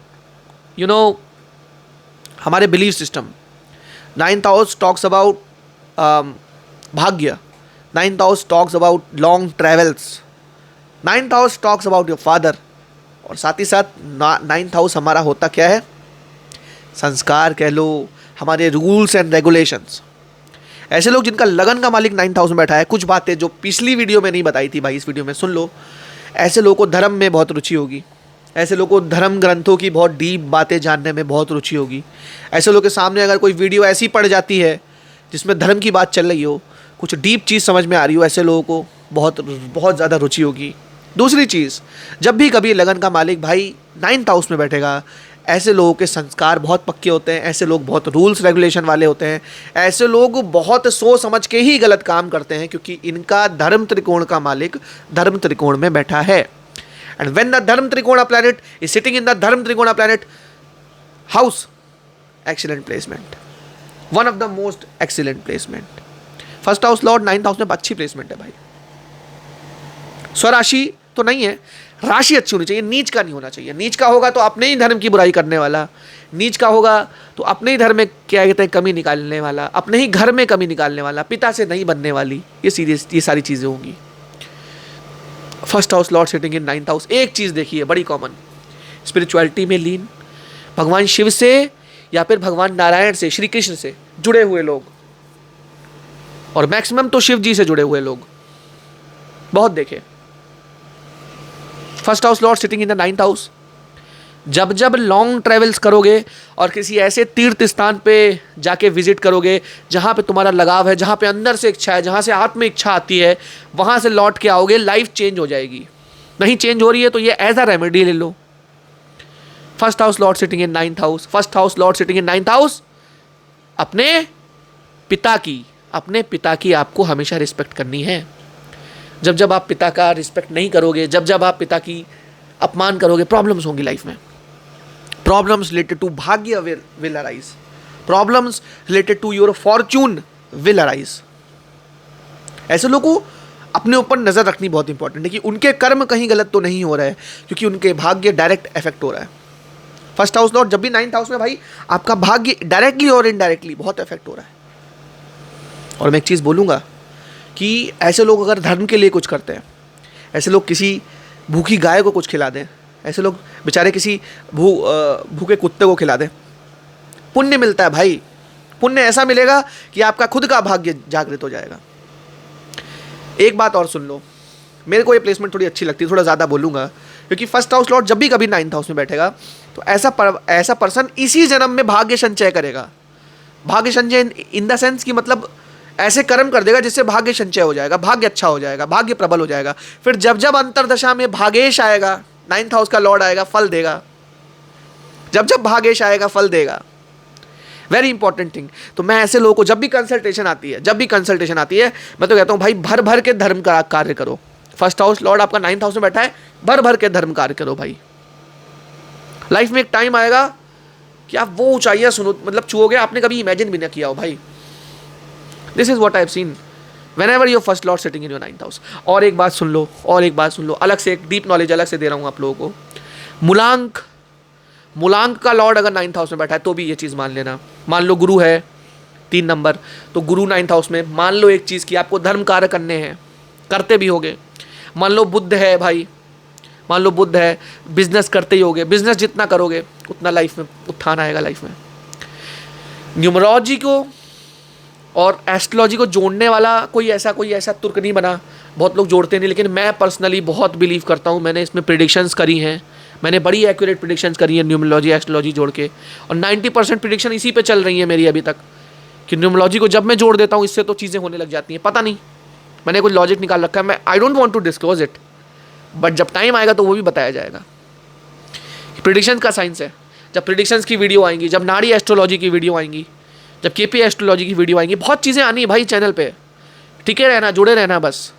हमारे belief system, 9th house talks about bhagya, 9th house talks about long travels, 9th house talks about your father, और साथ ही साथ 9th house हमारा होता क्या है, संस्कार कह लो, हमारे रूल्स एंड रेगुलेशंस। ऐसे लोग जिनका लगन का मालिक 9th हाउस में बैठा है, कुछ बातें जो पिछली वीडियो में नहीं बताई थी भाई, इस वीडियो में सुन लो। ऐसे लोगों को धर्म में बहुत रुचि होगी, ऐसे लोगों को धर्म ग्रंथों की बहुत डीप बातें जानने में बहुत रुचि होगी। ऐसे लोगों के सामने अगर कोई वीडियो ऐसी पड़ जाती है जिसमें धर्म की बात चल रही हो, कुछ डीप चीज़ समझ में आ रही हो, ऐसे लोगों को बहुत बहुत ज़्यादा रुचि होगी। दूसरी चीज़, जब भी कभी लगन का मालिक भाई 9th हाउस में बैठेगा, ऐसे लोगों के संस्कार बहुत पक्के होते हैं, ऐसे लोग बहुत रूल्स रेगुलेशन वाले होते हैं, ऐसे लोग बहुत सोच समझ के ही गलत काम करते हैं, क्योंकि इनका धर्म त्रिकोण का मालिक धर्म त्रिकोण में बैठा है। एंड व्हेन द धर्म त्रिकोण planet is sitting in the धर्म त्रिकोण planet house, excellent placement, one of the most excellent placement. First house Lord 9th house में अच्छी प्लेसमेंट है भाई। स्वराशि तो नहीं है, राशि अच्छी होनी चाहिए, नीच का नहीं होना चाहिए। नीच का होगा तो अपने ही धर्म की बुराई करने वाला, नीच का होगा तो अपने ही धर्म में क्या कहते हैं कमी निकालने वाला, अपने ही घर में कमी निकालने वाला, पिता से नहीं बनने वाली, ये सारी चीज़ें होंगी। First house lord sitting in 9th house. एक चीज़ देखिए बड़ी कॉमन, स्पिरिचुअलिटी में लीन, भगवान शिव से या फिर भगवान नारायण से, श्री कृष्ण से जुड़े हुए लोग, और मैक्सिमम तो शिव जी से जुड़े हुए लोग बहुत देखे। First house lord sitting in the 9th house. जब जब लॉन्ग ट्रेवल्स करोगे और किसी ऐसे तीर्थ स्थान पे जाके विजिट करोगे जहाँ पे तुम्हारा लगाव है, जहाँ पे अंदर से इच्छा है, जहाँ से आत्म इच्छा आती है, वहाँ से लौट के आओगे, लाइफ चेंज हो जाएगी। नहीं चेंज हो रही है तो ये एज अ रेमेडी ले लो। First house lord sitting in 9th house. First house lord sitting in 9th house, अपने पिता की आपको हमेशा रिस्पेक्ट करनी है। जब जब आप पिता का रिस्पेक्ट नहीं करोगे, जब जब आप पिता की अपमान करोगे, प्रॉब्लम्स होंगी लाइफ में। प्रॉब्लम्स रिलेटेड टू भाग्य will arise, problems related to your fortune will arise. ऐसे लोगों को अपने ऊपर नजर रखनी बहुत इंपॉर्टेंट है कि उनके कर्म कहीं गलत तो नहीं हो रहा है, क्योंकि उनके भाग्य डायरेक्ट इफेक्ट हो रहा है। फर्स्ट हाउस लॉर्ड जब भी 9th हाउस में भाई, आपका भाग्य डायरेक्टली और इनडायरेक्टली बहुत इफेक्ट हो रहा है। और मैं एक चीज़ बोलूँगा कि ऐसे लोग अगर धर्म के लिए कुछ करते हैं, ऐसे लोग किसी भूखी गाय को कुछ खिला दें, ऐसे लोग बेचारे किसी भूखे कुत्ते को खिला दें, पुण्य मिलता है भाई। पुण्य ऐसा मिलेगा कि आपका खुद का भाग्य जागृत हो जाएगा। एक बात और सुन लो, मेरे को ये प्लेसमेंट थोड़ी अच्छी लगती है, थोड़ा ज़्यादा बोलूँगा, क्योंकि फर्स्ट हाउस लॉर्ड जब भी कभी 9th हाउस में बैठेगा तो ऐसा पर्सन इसी जन्म में भाग्य संचय करेगा। भाग्य संचय इन द सेंस कि मतलब ऐसे कर्म कर देगा जिससे भाग्य संचय हो जाएगा, भाग्य अच्छा हो जाएगा, भाग्य प्रबल हो जाएगा। फिर जब जब अंतरदशा में भागेश आएगा, 9th हाउस का लॉर्ड आएगा, फल देगा। जब जब भागेश आएगा फल देगा। Very important thing. तो मैं ऐसे लोगों को जब भी कंसल्टेशन आती है मैं तो कहता हूँ भाई भर भर के धर्म का कार्य करो। फर्स्ट हाउस लॉर्ड आपका 9th हाउस में बैठा है, भर भर के धर्म कार्य करो भाई। लाइफ में एक टाइम आएगा कि आप वो ऊंचाइयां मतलब छुओगे आपने कभी इमेजिन भी ना किया हो भाई। This is what I have seen whenever your first lord sitting in your 9th house। और एक बात सुन लो, अलग से एक डीप नॉलेज अलग से दे रहा हूँ आप लोगों को। मूलांक का लॉर्ड अगर 9th हाउस में बैठा है तो भी ये चीज़ मान लेना। मान लो गुरु है 3 नंबर, तो गुरु 9th हाउस में, मान लो एक चीज़ कि आपको धर्म कार्य करने हैं, करते भी होगे। मान लो बुध है भाई, मान लो बुध है, बिजनेस करते ही होगे, बिजनेस जितना करोगे उतना लाइफ में उत्थान आएगा। लाइफ में न्यूमरोलॉजी को और एस्ट्रोलॉजी को जोड़ने वाला कोई ऐसा तुर्क नहीं बना, बहुत लोग जोड़ते नहीं, लेकिन मैं पर्सनली बहुत बिलीव करता हूँ। मैंने इसमें प्रेडिक्शंस करी हैं, मैंने बड़ी एक्यूरेट प्रेडिक्शंस करी है न्यूमरोलॉजी एस्ट्रोलॉजी जोड़ के, और 90% प्रेडिक्शन इसी पे चल रही है मेरी अभी तक, कि न्यूमरोलॉजी को जब मैं जोड़ देता हूँ इससे तो चीज़ें होने लग जाती हैं। पता नहीं मैंने कुछ लॉजिक निकाल रखा है, मैं I don't want to disclose it, but जब टाइम आएगा तो वो भी बताया जाएगा। प्रिडिक्शन का साइंस है, जब प्रिडिक्शंस की वीडियो आएंगी, जब नाड़ी एस्ट्रोलॉजी की वीडियो आएंगी, जब केपी एस्ट्रोलॉजी की वीडियो आएंगी, बहुत चीज़ें आनी है भाई चैनल पे। टिके रहना, जुड़े रहना बस,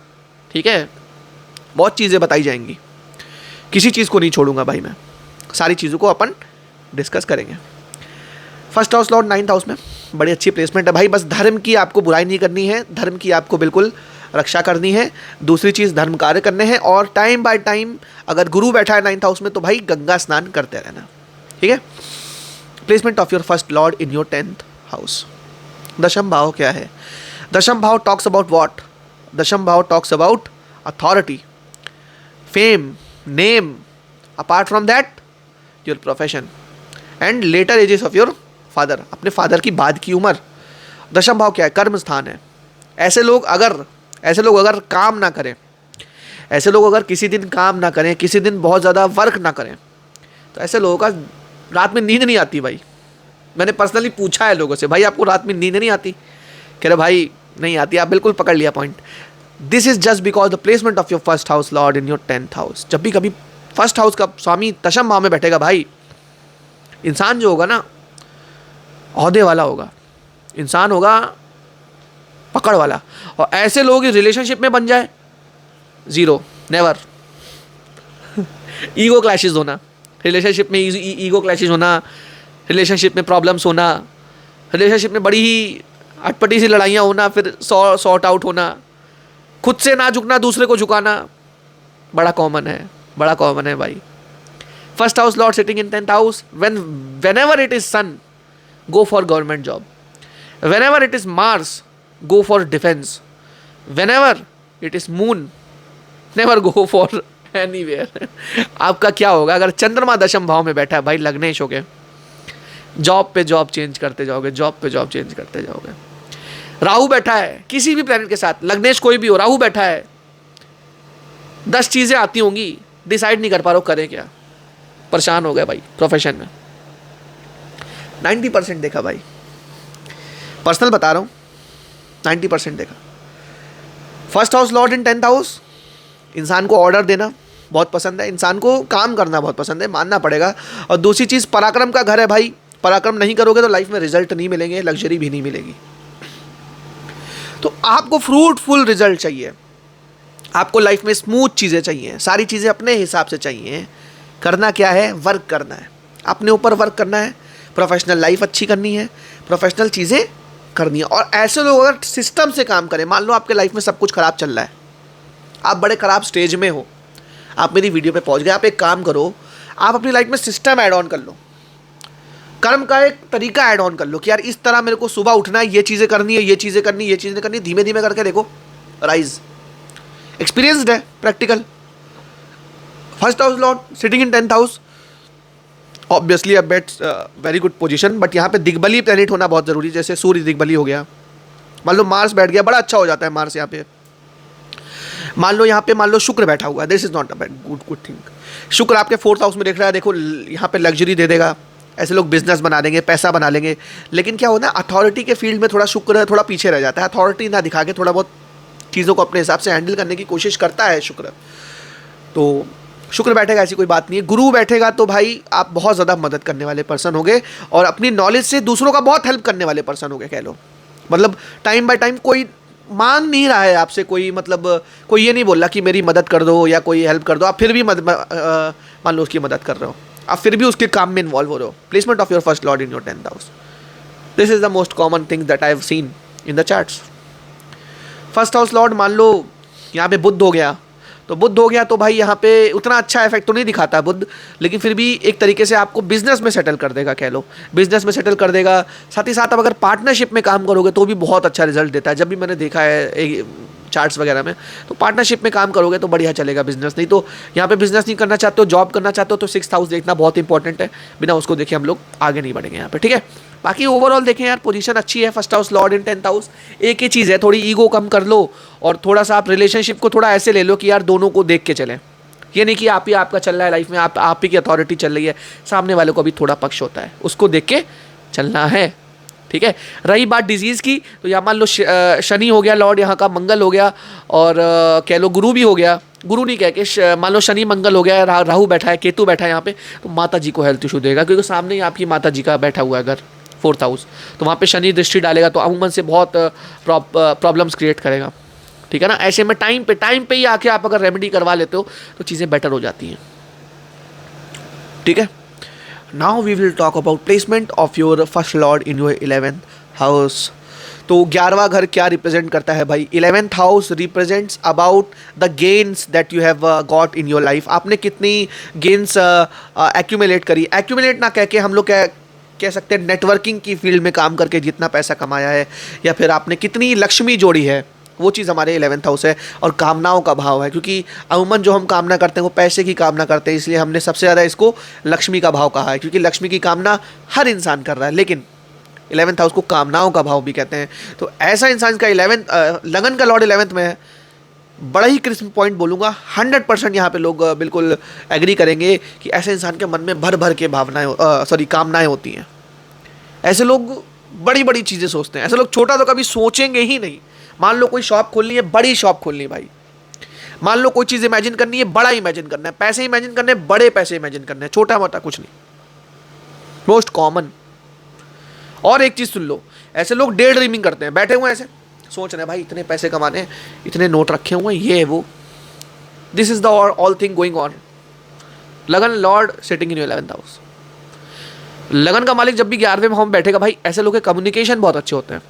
ठीक है। बहुत चीज़ें बताई जाएंगी, किसी चीज़ को नहीं छोड़ूंगा भाई मैं, सारी चीज़ों को अपन डिस्कस करेंगे। First house Lord 9th house में, बड़ी अच्छी प्लेसमेंट है भाई। बस धर्म की आपको बुराई नहीं करनी है, धर्म की आपको बिल्कुल रक्षा करनी है। दूसरी चीज़ धर्म कार्य करने हैं, और टाइम बाय टाइम अगर गुरु बैठा है 9th हाउस में तो भाई गंगा स्नान करते रहना, ठीक है। Placement of your first lord in your 10th house. दशम भाव क्या है? दशम भाव टॉक्स अबाउट व्हाट? दशम भाव talks about authority, fame, name, apart from that your profession and later ages of your father, अपने फादर की बाद की उम्र। दशम भाव क्या है? कर्म स्थान है। ऐसे लोग अगर काम ना करें, ऐसे लोग अगर किसी दिन काम ना करें, किसी दिन बहुत ज़्यादा वर्क ना करें, तो ऐसे लोगों का रात में नींद नहीं आती भाई। मैंने पर्सनली पूछा है लोगों से, भाई आपको रात में नींद नहीं आती? कह रहे भाई नहीं आती। आप बिल्कुल पकड़ लिया point. This is just because the placement of your first house Lord in your 10th house. जब भी कभी फर्स्ट हाउस का स्वामी दशम भाव में बैठेगा भाई, इंसान जो होगा ना औहदे वाला होगा, इंसान होगा पकड़ वाला। और ऐसे लोग रिलेशनशिप में बन जाए, जीरो, नेवर। ईगो क्लैशेस होना, रिलेशनशिप में ईगो क्लैशेस होना, रिलेशनशिप में प्रॉब्लम्स होना, रिलेशनशिप में बड़ी ही अटपटी सी लड़ाइयाँ होना, फिर सॉर्ट आउट होना, खुद से ना झुकना, दूसरे को झुकाना, बड़ा कॉमन है भाई। First house lord sitting in 10th house, whenever it is sun, go for government job. Whenever it is Mars, go for defense. Whenever it is moon, never go for anywhere. आपका क्या होगा अगर चंद्रमा दशम भाव में बैठा है भाई? लग्नेश हो गए, जॉब पे जॉब चेंज करते जाओगे, जॉब पे जॉब चेंज करते जाओगे। राहु बैठा है किसी भी प्लैनेट के साथ, लग्नेश कोई भी हो, राहु बैठा है, 10 चीज़ें आती होंगी, डिसाइड नहीं कर पा रहे हो करें क्या, परेशान हो गए भाई। प्रोफेशन में 90% देखा भाई, पर्सनल बता रहा हूँ, 90% देखा। फर्स्ट हाउस लॉर्ड इन 10th हाउस, इंसान को ऑर्डर देना बहुत पसंद है, इंसान को काम करना बहुत पसंद है, मानना पड़ेगा। और दूसरी चीज़ पराक्रम का घर है भाई, पराक्रम नहीं करोगे तो लाइफ में रिजल्ट नहीं मिलेंगे, लग्जरी भी नहीं मिलेगी। तो आपको फ्रूटफुल रिजल्ट चाहिए, आपको लाइफ में स्मूथ चीज़ें चाहिए, सारी चीज़ें अपने हिसाब से चाहिए। करना क्या है? वर्क करना है, अपने ऊपर वर्क करना है, प्रोफेशनल लाइफ अच्छी करनी है, प्रोफेशनल चीज़ें करनी है। और ऐसे लोग अगर सिस्टम से काम करें, मान लो आपके लाइफ में सब कुछ ख़राब चल रहा है, आप बड़े ख़राब स्टेज में हो, आप मेरी वीडियो पे पहुंच गए, आप एक काम करो, आप अपनी लाइफ में सिस्टम ऐड ऑन कर लो, कर्म का एक तरीका ऐड ऑन कर लो कि यार इस तरह मेरे को सुबह उठना है, ये चीज़ें करनी है, ये चीज़ें करनी है, ये चीज़ें करनी है, धीमे धीमे करके देखो राइज। एक्सपीरियंसड है, practical. First house lord sitting in 10th house, obviously a bit very good position, but यहाँ पे दिग्बली प्लेनेट होना बहुत ज़रूरी है। जैसे सूर्य दिग्बली हो गया, मान लो मार्स बैठ गया, बड़ा अच्छा हो जाता है मार्स यहाँ पे। मान लो यहाँ पे मान लो शुक्र बैठा हुआ है, this is not a bad good thing. शुक्र आपके 4th हाउस में देख रहा है, देखो यहाँ पे लग्जरी दे देगा, ऐसे लोग बिजनेस बना देंगे, पैसा बना लेंगे। लेकिन क्या होना, अथॉरिटी के फील्ड में थोड़ा शुक्र थोड़ा पीछे रह जाता है, अथॉरिटी ना दिखा के थोड़ा बहुत चीज़ों को अपने हिसाब से हैंडल करने की कोशिश करता है शुक्र। तो शुक्र बैठेगा ऐसी कोई बात नहीं है। गुरु बैठेगा तो भाई आप बहुत ज़्यादा मदद करने वाले पर्सन होंगे, और अपनी नॉलेज से दूसरों का बहुत हेल्प करने वाले पर्सन होंगे, कह लो। मतलब टाइम बाय टाइम कोई मांग नहीं रहा है आपसे, कोई मतलब कोई ये नहीं बोल रहा कि मेरी मदद कर दो या कोई हेल्प कर दो, आप फिर भी मान लो उसकी मदद कर रहे हो, आप फिर भी उसके काम में इन्वॉल्व हो रहे हो। Placement of your first lord in your 10th house, this is the most common thing that I have seen in the charts. First house Lord मान लो यहाँ पे बुध हो गया, तो बुध हो गया तो भाई यहाँ पे उतना अच्छा इफेक्ट तो नहीं दिखाता बुध, लेकिन फिर भी एक तरीके से आपको बिजनेस में सेटल कर देगा, कह लो बिजनेस में सेटल कर देगा। साथ ही साथ अब अगर पार्टनरशिप में काम करोगे तो भी बहुत अच्छा रिजल्ट देता है। जब भी मैंने देखा है चार्ट्स वगैरह में, तो पार्टनरशिप में काम करोगे तो बढ़िया चलेगा बिजनेस। नहीं तो यहाँ पे बिजनेस नहीं करना चाहते हो, जॉब करना चाहते हो, तो 6th हाउस देखना बहुत इंपॉर्टेंट है, बिना उसको देखे हम लोग आगे नहीं बढ़ेंगे यहाँ पे, ठीक है। बाकी ओवरऑल देखें यार, पोजीशन अच्छी है। फर्स्ट हाउस लॉर्ड इन 10th हाउस, एक ही चीज़ है, थोड़ी ईगो कम कर लो, और थोड़ा सा आप रिलेशनशिप को थोड़ा ऐसे ले लो कि यार दोनों को देख के चलें। ये नहीं कि आप ही आपका चल रहा है लाइफ में, आप ही की अथॉरिटी चल रही है, सामने वाले को भी थोड़ा पक्ष होता है, उसको देख के चलना है, ठीक है। रही बात डिजीज़ की, तो यहाँ मान लो शनि हो गया लॉर्ड, यहाँ का मंगल हो गया, और कह लो गुरु भी हो गया। गुरु नहीं कह के मान लो शनि मंगल हो गया, राहु बैठा है, केतु बैठा है यहाँ पे, तो माता जी को हेल्थ इशू देगा, क्योंकि सामने ही आपकी माता जी का बैठा हुआ है घर, 4th हाउस, तो वहाँ पे शनि दृष्टि डालेगा, तो अमूमन से बहुत प्रॉब्लम्स क्रिएट करेगा। ठीक है ना। ऐसे में टाइम पे ही आके आप अगर रेमेडी करवा लेते हो तो चीज़ें बेटर हो जाती हैं। ठीक है। Now we will talk about placement of your first lord in your 11th house. तो 11वां घर क्या रिप्रेजेंट करता है भाई? 11th house represents about the gains that you have got in your life. आपने कितनी गेन्स एक्यूमुलेट करी। एक्यूमुलेट ना कह के हम लोग कह सकते हैं नेटवर्किंग की फील्ड में काम करके जितना पैसा कमाया है, या फिर आपने कितनी लक्ष्मी जोड़ी है, वो चीज़ हमारे 11th हाउस है। और कामनाओं का भाव है, क्योंकि अमूमन जो हम कामना करते हैं वो पैसे की कामना करते हैं, इसलिए हमने सबसे ज़्यादा इसको लक्ष्मी का भाव कहा है, क्योंकि लक्ष्मी की कामना हर इंसान कर रहा है, लेकिन 11th हाउस को कामनाओं का भाव भी कहते हैं। तो ऐसा इंसान का 11th लगन का लॉर्ड 11th में है, बड़ा ही क्रिस्प पॉइंट बोलूँगा, 100% यहाँ पे लोग बिल्कुल एग्री करेंगे कि ऐसे इंसान के मन में भर भर के कामनाएं होती हैं। ऐसे लोग बड़ी बड़ी चीज़ें सोचते हैं, ऐसे लोग छोटा तो कभी सोचेंगे ही नहीं। मान लो कोई शॉप खोलनी है, बड़ी शॉप खोलनी है भाई। मान लो कोई चीज़ इमेजिन करनी है, बड़ा इमेजिन करना है, पैसे इमेजिन करने हैं, बड़े पैसे इमेजिन करने हैं, छोटा मोटा कुछ नहीं, मोस्ट कॉमन। और एक चीज़ सुन लो, ऐसे लोग डे ड्रीमिंग करते हैं, बैठे हुए ऐसे सोच रहे हैं भाई इतने पैसे कमाने हैं, इतने नोट रखे हुए हैं, ये है वो। This is the all thing going on. Lagan lord sitting in your 11th house. लगन का मालिक जब भी 11वें में हम बैठेगा भाई, ऐसे लोग के कम्युनिकेशन बहुत अच्छे होते हैं।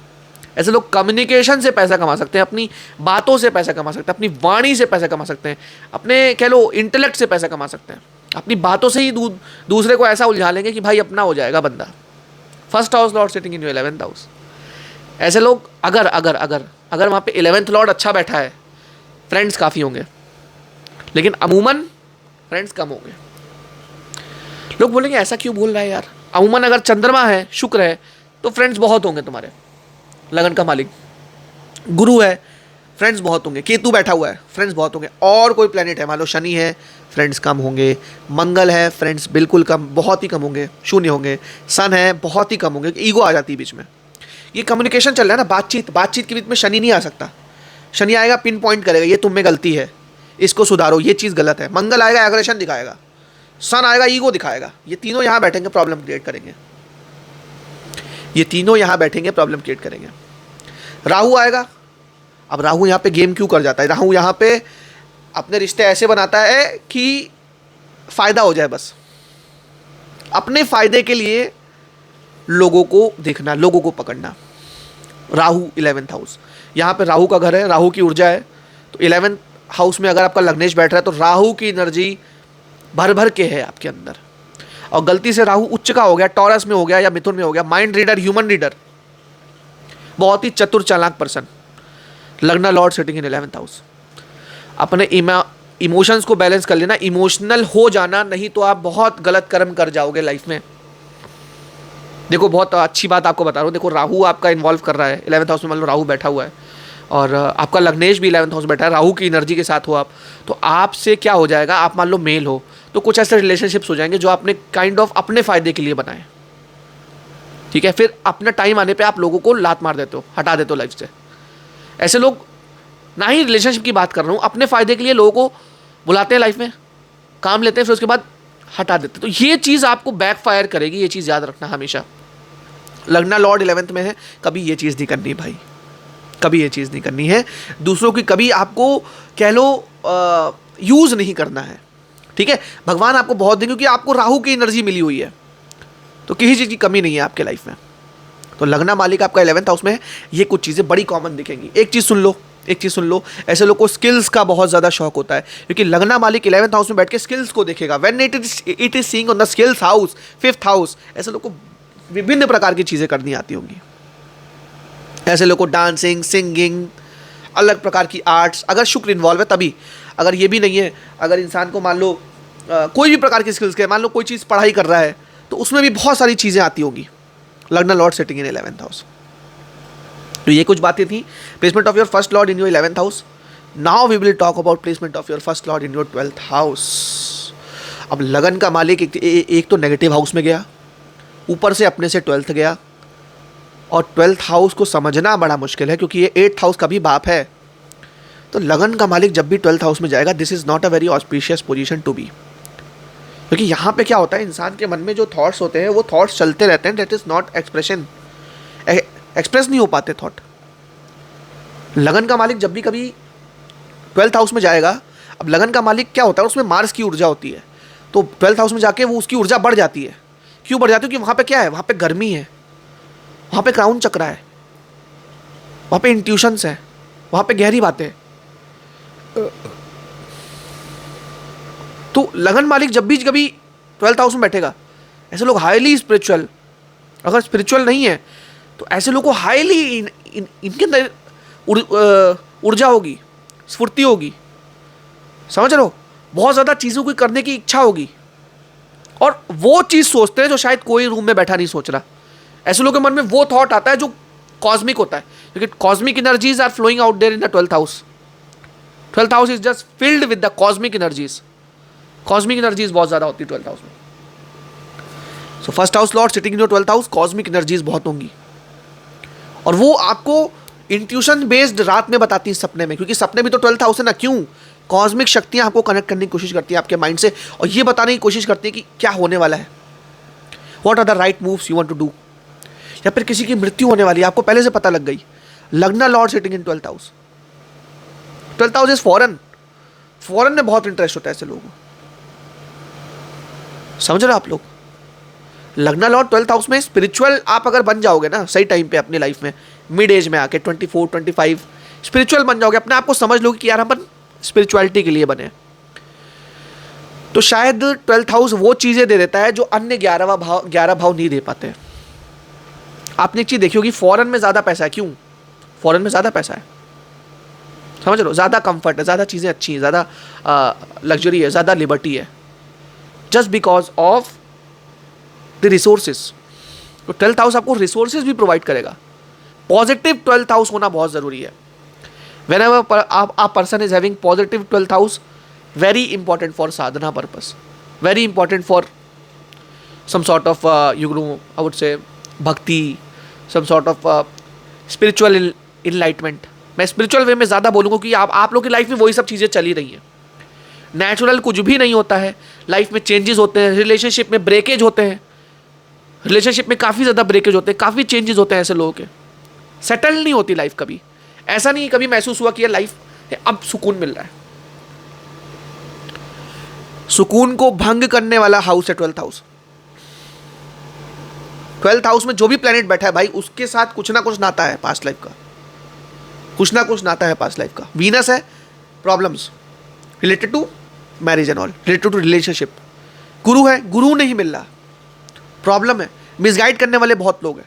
ऐसे लोग कम्युनिकेशन से पैसा कमा सकते हैं, अपनी बातों से पैसा कमा सकते हैं, अपनी वाणी से पैसा कमा सकते हैं, अपने कह लो इंटेलेक्ट से पैसा कमा सकते हैं। अपनी बातों से ही दूसरे को ऐसा उलझा लेंगे कि भाई अपना हो जाएगा बंदा। First house lord sitting in your 11th house. ऐसे लोग अगर अगर अगर अगर वहाँ पे 11th लॉर्ड अच्छा बैठा है, फ्रेंड्स काफ़ी होंगे, लेकिन अमूमन फ्रेंड्स कम होंगे। लोग बोलेंगे ऐसा क्यों बोल रहा है यार? अमूमन अगर चंद्रमा है, शुक्र है, तो फ्रेंड्स बहुत होंगे तुम्हारे। लगन का मालिक गुरु है, फ्रेंड्स बहुत होंगे। केतु बैठा हुआ है, फ्रेंड्स बहुत होंगे। और कोई प्लेनेट है, मान लो शनि है, फ्रेंड्स कम होंगे। मंगल है, फ्रेंड्स बिल्कुल कम, बहुत ही कम होंगे, शून्य होंगे। सन है, बहुत ही कम होंगे, ईगो आ जाती है बीच में। ये कम्युनिकेशन चल रहा है ना, बातचीत के बीच में शनि नहीं आ सकता। शनि आएगा, पिन पॉइंट करेगा, ये तुम में गलती है, इसको सुधारो, ये चीज़ गलत है। मंगल आएगा, एग्रेशन दिखाएगा। सन आएगा, ईगो दिखाएगा। ये तीनों यहाँ बैठेंगे, प्रॉब्लम क्रिएट करेंगे। ये तीनों यहाँ बैठेंगे, प्रॉब्लम क्रिएट करेंगे। राहु आएगा। अब राहु यहाँ पे गेम क्यों कर जाता है? राहु यहाँ पे अपने रिश्ते ऐसे बनाता है कि फ़ायदा हो जाए, बस अपने फ़ायदे के लिए लोगों को देखना, लोगों को पकड़ना। राहु 11th हाउस, यहाँ पे राहु का घर है, राहु की ऊर्जा है। तो 11th हाउस में अगर आपका लग्नेश बैठ रहा है, तो राहु की एनर्जी भर भर के है आपके अंदर। और गलती से राहु उच्च का हो गया, टॉरस में हो गया या मिथुन में हो गया, माइंड रीडर, ह्यूमन रीडर, बहुत ही चतुर चालाक पर्सन, लगना लॉर्ड सिटिंग इन 11th हाउस। अपने इमोशंस को बैलेंस कर लेना, इमोशनल हो जाना, नहीं तो आप बहुत गलत कर्म कर जाओगे लाइफ में। देखो बहुत अच्छी बात आपको बता रहा हूँ, देखो राहु आपका इन्वॉल्व कर रहा है 11th हाउस में, मान लो राहु बैठा हुआ है और आपका लग्नेश भी 11th हाउस बैठा है, राहु की एनर्जी के साथ हो आप, तो आपसे क्या हो जाएगा, आप मान लो मेल हो तो कुछ ऐसे रिलेशनशिप्स हो जाएंगे जो आपने काइंड ऑफ अपने फ़ायदे के लिए बनाए। ठीक है, फिर अपने टाइम आने पे आप लोगों को लात मार देते हो, हटा देते हो लाइफ से। ऐसे लोग, ना ही रिलेशनशिप की बात कर रहा हूँ, अपने फ़ायदे के लिए लोगों को बुलाते हैं लाइफ में, काम लेते हैं, फिर उसके बाद हटा देते हैं। तो ये चीज़ आपको बैकफायर करेगी, ये चीज़ याद रखना हमेशा। लगना लॉर्ड 11th में है, कभी ये चीज़ नहीं करनी भाई, कभी ये चीज़ नहीं करनी है। दूसरों की कभी आपको कह लो यूज़ नहीं करना है। ठीक है, भगवान आपको बहुत देंगे क्योंकि आपको राहु की एनर्जी मिली हुई है, तो किसी चीज़ की कमी नहीं है आपके लाइफ में। तो लगना मालिक आपका 11th हाउस में है, ये कुछ चीज़ें बड़ी कॉमन दिखेंगी। एक चीज़ सुन लो, ऐसे लोग को स्किल्स का बहुत ज़्यादा शौक होता है, क्योंकि लगना मालिक 11th हाउस में बैठ के स्किल्स को देखेगा। When it is seeing on the skills house, 5th house, ऐसे लोग को विभिन्न प्रकार की चीज़ें करनी आती होंगी। ऐसे लोग को डांसिंग, सिंगिंग, अलग प्रकार की आर्ट्स, अगर शुक्र इन्वॉल्व है तभी। अगर ये भी नहीं है, अगर इंसान को मान लो कोई भी प्रकार की स्किल्स के, मान लो कोई चीज़ पढ़ाई कर रहा है, तो उसमें भी बहुत सारी चीज़ें आती होंगी। लगना लॉर्ड सिटिंग इन 11th हाउस। तो ये कुछ बातें थी placement of your first lord in your 11th house. Now we will talk about placement of your first lord in your 12th house. अब लगन का मालिक एक तो नेगेटिव हाउस में गया, ऊपर से अपने से 12th गया, और 12th हाउस को समझना बड़ा मुश्किल है क्योंकि ये 8th हाउस का भी बाप है। तो लगन का मालिक जब भी 12th हाउस में जाएगा, this is not a very auspicious position to be. क्योंकि यहाँ पे क्या होता है, इंसान के मन में जो थॉट्स होते हैं वो थॉट्स चलते रहते हैं, that is not expression, express नहीं हो पाते थॉट। लगन का मालिक जब भी कभी 12th हाउस में जाएगा, अब लगन का मालिक क्या होता है, उसमें मार्स की ऊर्जा होती है, तो 12th हाउस में जाके वो उसकी ऊर्जा बढ़ जाती है। क्यों बढ़ जाती है? क्योंकि वहाँ पे क्या है, वहाँ पे गर्मी है, वहाँ पे क्राउन चक्र है, वहाँ पे इंट्यूशंस है, वहाँ पे गहरी बातें। तो लगन मालिक जब भी कभी 12th हाउस में बैठेगा, ऐसे लोग हाईली स्पिरिचुअल, अगर स्पिरिचुअल नहीं है तो ऐसे लोगों को हाईली इनके अंदर ऊर्जा होगी, स्फूर्ति होगी, समझ रहे हो, बहुत ज़्यादा चीज़ों को करने की इच्छा होगी, और वो चीज़ सोचते हैं जो शायद कोई रूम में बैठा नहीं सोच रहा। ऐसे लोगों के मन में वो थॉट आता है जो कॉस्मिक होता है, क्योंकि cosmic energies are flowing out there in the 12th house. 12th house is just filled with the cosmic energies. Cosmic energies बहुत ज़्यादा होती है 12th हाउस में। So first house lord sitting in your 12th house, cosmic energies बहुत होंगी, और वो आपको इंट्यूशन बेस्ड रात में बताती है सपने में, क्योंकि सपने भी तो 12th हाउस है ना। क्यों? कॉस्मिक शक्तियां आपको कनेक्ट करने की कोशिश करती है आपके माइंड से, और ये बताने की कोशिश करती है कि क्या होने वाला है, what are the right moves you want to do, या फिर किसी की मृत्यु होने वाली है, आपको पहले से पता लग गई। लग्न Lord sitting in 12th house. 12th house is foreign, foreign में बहुत इंटरेस्ट होता है ऐसे लोगों को, समझ रहे हो आप लोग। लग्न लॉर्ड 12th हाउस में, स्पिरिचुअल आप अगर बन जाओगे ना सही टाइम पे अपनी लाइफ में, मिड एज में आके 24 25 स्पिरिचुअल बन जाओगे, अपने आप को समझ लोगे कि यार हम स्पिरिचुअलिटी के लिए बने, तो शायद 12th हाउस वो चीज़ें दे देता है जो अन्य 11 भाव नहीं दे पाते। आपने एक चीज़ देखी होगी, फॉरेन में ज़्यादा पैसा है। क्यों? फॉरेन में ज़्यादा पैसा है, समझ लो, ज़्यादा कंफर्ट है, ज़्यादा चीज़ें अच्छी हैं, ज़्यादा लग्जरी है, ज़्यादा लिबर्टी है, just because of the resources. तो 12th हाउस आपको रिसोर्सेज भी प्रोवाइड करेगा। पॉजिटिव 12th हाउस होना बहुत ज़रूरी है। whenever a person is having positive 12th house, very important for sadhana purpose, very important for some sort of I would say bhakti, some sort of spiritual enlightenment। मैं spiritual way में ज़्यादा बोलूँगा कि आप लोग की लाइफ में वही सब चीज़ें चली रही हैं। नेचुरल कुछ भी नहीं होता है, लाइफ में चेंजेस होते हैं, रिलेशनशिप में ब्रेकेज होते हैं, रिलेशनशिप में काफ़ी ज़्यादा ब्रेकेज होते हैं, काफ़ी चेंजेस होते हैं, ऐसे लोगों के सेटल नहीं होती लाइफ कभी। ऐसा नहीं कभी महसूस हुआ कि ये लाइफ अब सुकून मिल रहा है। सुकून को भंग करने वाला हाउस है 12th हाउस। 12th हाउस में जो भी प्लेनेट बैठा है भाई, उसके साथ कुछ ना कुछ नाता है पास्ट लाइफ का, कुछ ना कुछ नाता है पास्ट लाइफ का। वीनस है, problems related to marriage and all, related to relationship. Guru है, गुरु नहीं मिल रहा, प्रॉब्लम है, मिसगाइड करने वाले बहुत लोग हैं।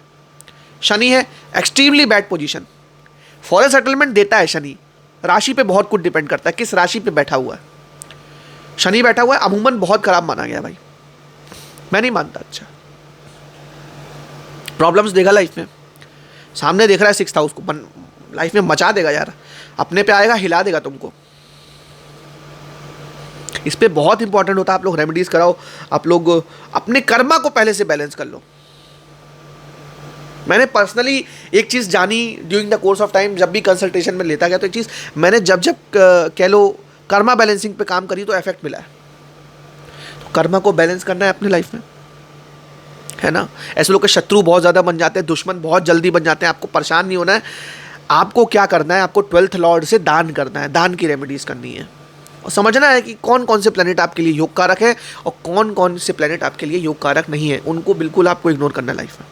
शनि है, extremely bad position, foreign settlement देता है शनि। राशि पे बहुत कुछ डिपेंड करता है, किस राशि पे बैठा हुआ है। शनि बैठा हुआ है, अमूमन बहुत खराब माना गया भाई, मैं नहीं मानता। अच्छा, प्रॉब्लम्स देगा लाइफ में, सामने देख रहा है 6th हाउस को, लाइफ में मचा देगा यार, अपने पे आएगा, हिला देगा तुमको। इस पे बहुत इंपॉर्टेंट होता है आप लोग रेमेडीज कराओ, आप लोग अपने कर्मा को पहले से बैलेंस कर लो। मैंने पर्सनली एक चीज़ जानी during the course of time, जब भी कंसल्टेशन में लेता गया, तो एक चीज़ मैंने जब कह लो कर्मा बैलेंसिंग पे काम करी तो इफेक्ट मिला है। तो कर्मा को बैलेंस करना है अपनी लाइफ में, है ना। ऐसे लोग के शत्रु बहुत ज़्यादा बन जाते हैं, दुश्मन बहुत जल्दी बन जाते हैं। आपको परेशान नहीं होना है, आपको क्या करना है, आपको 12th लॉर्ड से दान करना है, दान की रेमेडीज़ करनी है, और समझना है कि कौन कौन से प्लेनेट आपके लिए योग कारक है और कौन कौन से प्लेनेट आपके लिए योग कारक नहीं है। उनको बिल्कुल आपको इग्नोर करना है लाइफ में।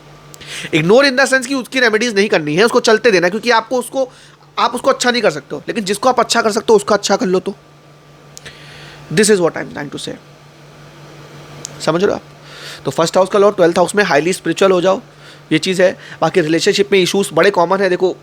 इग्नोर इन द सेंस कि उसकी रेमेडीज नहीं करनी है, उसको चलते देना, क्योंकि आप उसको अच्छा नहीं कर सकते हो, लेकिन जिसको आप अच्छा कर सकते हो उसका अच्छा कर लो। तो this is what I am trying to say, समझ रहे हो आप। तो फर्स्ट हाउस का लॉर्ड 12th हाउस में, हाईली स्पिरिचुअल हो जाओ, ये चीज़ है। बाकी रिलेशनशिप में इशूज़ बड़े कॉमन है, देखो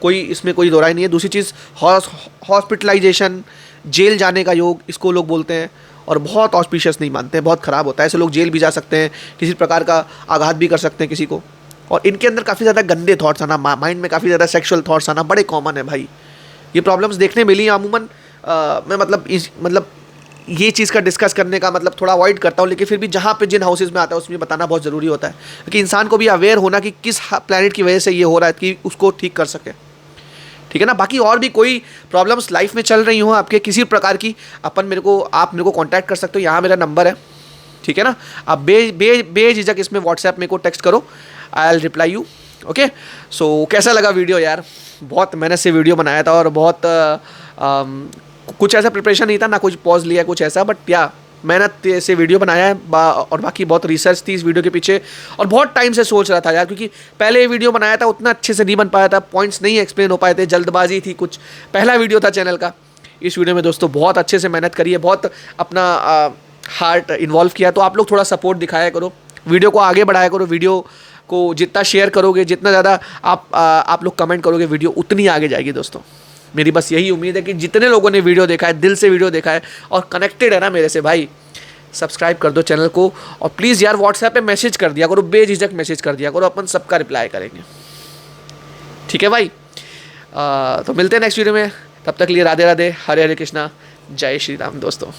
कोई इसमें कोई दो राय नहीं है। दूसरी चीज़, हॉस्पिटलाइजेशन, जेल जाने का योग, इसको लोग बोलते हैं और बहुत ऑस्पिशियस नहीं मानते हैं, बहुत ख़राब होता है। ऐसे लोग जेल भी जा सकते हैं, किसी प्रकार का आघात भी कर सकते हैं किसी को, और इनके अंदर काफ़ी ज़्यादा गंदे थॉट्स आना, माइंड में काफ़ी ज़्यादा सेक्सुअल थॉट्स आना बड़े कॉमन है भाई। ये प्रॉब्लम्स देखने मिली अमूमन। मैं मतलब ये चीज़ का डिस्कस करने का मतलब थोड़ा अवॉइड करता हूँ, लेकिन फिर भी जहाँ पे जिन हाउसेज में आता है उसमें बताना बहुत ज़रूरी होता है कि इंसान को भी अवेयर होना कि किस प्लैनेट की वजह से ये हो रहा है कि उसको ठीक कर सके, ठीक है ना। बाकी और भी कोई प्रॉब्लम्स लाइफ में चल रही हो आपके किसी प्रकार की, आप मेरे को कांटेक्ट कर सकते हो, यहाँ मेरा नंबर है, ठीक है ना। आप बेझिझक इसमें व्हाट्सएप मेरे को टेक्स्ट करो, I will reply you, okay. So कैसा लगा वीडियो यार, बहुत मेहनत से वीडियो बनाया था और बहुत कुछ ऐसा प्रिपरेशन नहीं था ना, कुछ पॉज लिया कुछ ऐसा, बट या मेहनत से वीडियो बनाया है और बाकी बहुत रिसर्च थी इस वीडियो के पीछे और बहुत टाइम से सोच रहा था यार, क्योंकि पहले ये वीडियो बनाया था उतना अच्छे से नहीं बन पाया था, पॉइंट्स नहीं एक्सप्लेन हो पाए थे, जल्दबाजी थी कुछ, पहला वीडियो था चैनल का। इस वीडियो में दोस्तों बहुत अच्छे से मेहनत करी है, बहुत अपना हार्ट इन्वॉल्व किया, तो आप लोग थोड़ा सपोर्ट दिखाया करो, वीडियो को आगे बढ़ाया करो, वीडियो को जितना शेयर करोगे, जितना ज़्यादा आप लोग कमेंट करोगे, वीडियो उतनी आगे जाएगी दोस्तों। मेरी बस यही उम्मीद है कि जितने लोगों ने वीडियो देखा है, दिल से वीडियो देखा है और कनेक्टेड है ना मेरे से भाई, सब्सक्राइब कर दो चैनल को और प्लीज़ यार व्हाट्सएप पे मैसेज कर दिया करो, बेझिझक मैसेज कर दिया करो, अपन सबका रिप्लाई करेंगे, ठीक है भाई। तो मिलते हैं नेक्स्ट वीडियो में, तब तक लिए राधे राधे, हरे हरे कृष्णा, जय श्री राम दोस्तों।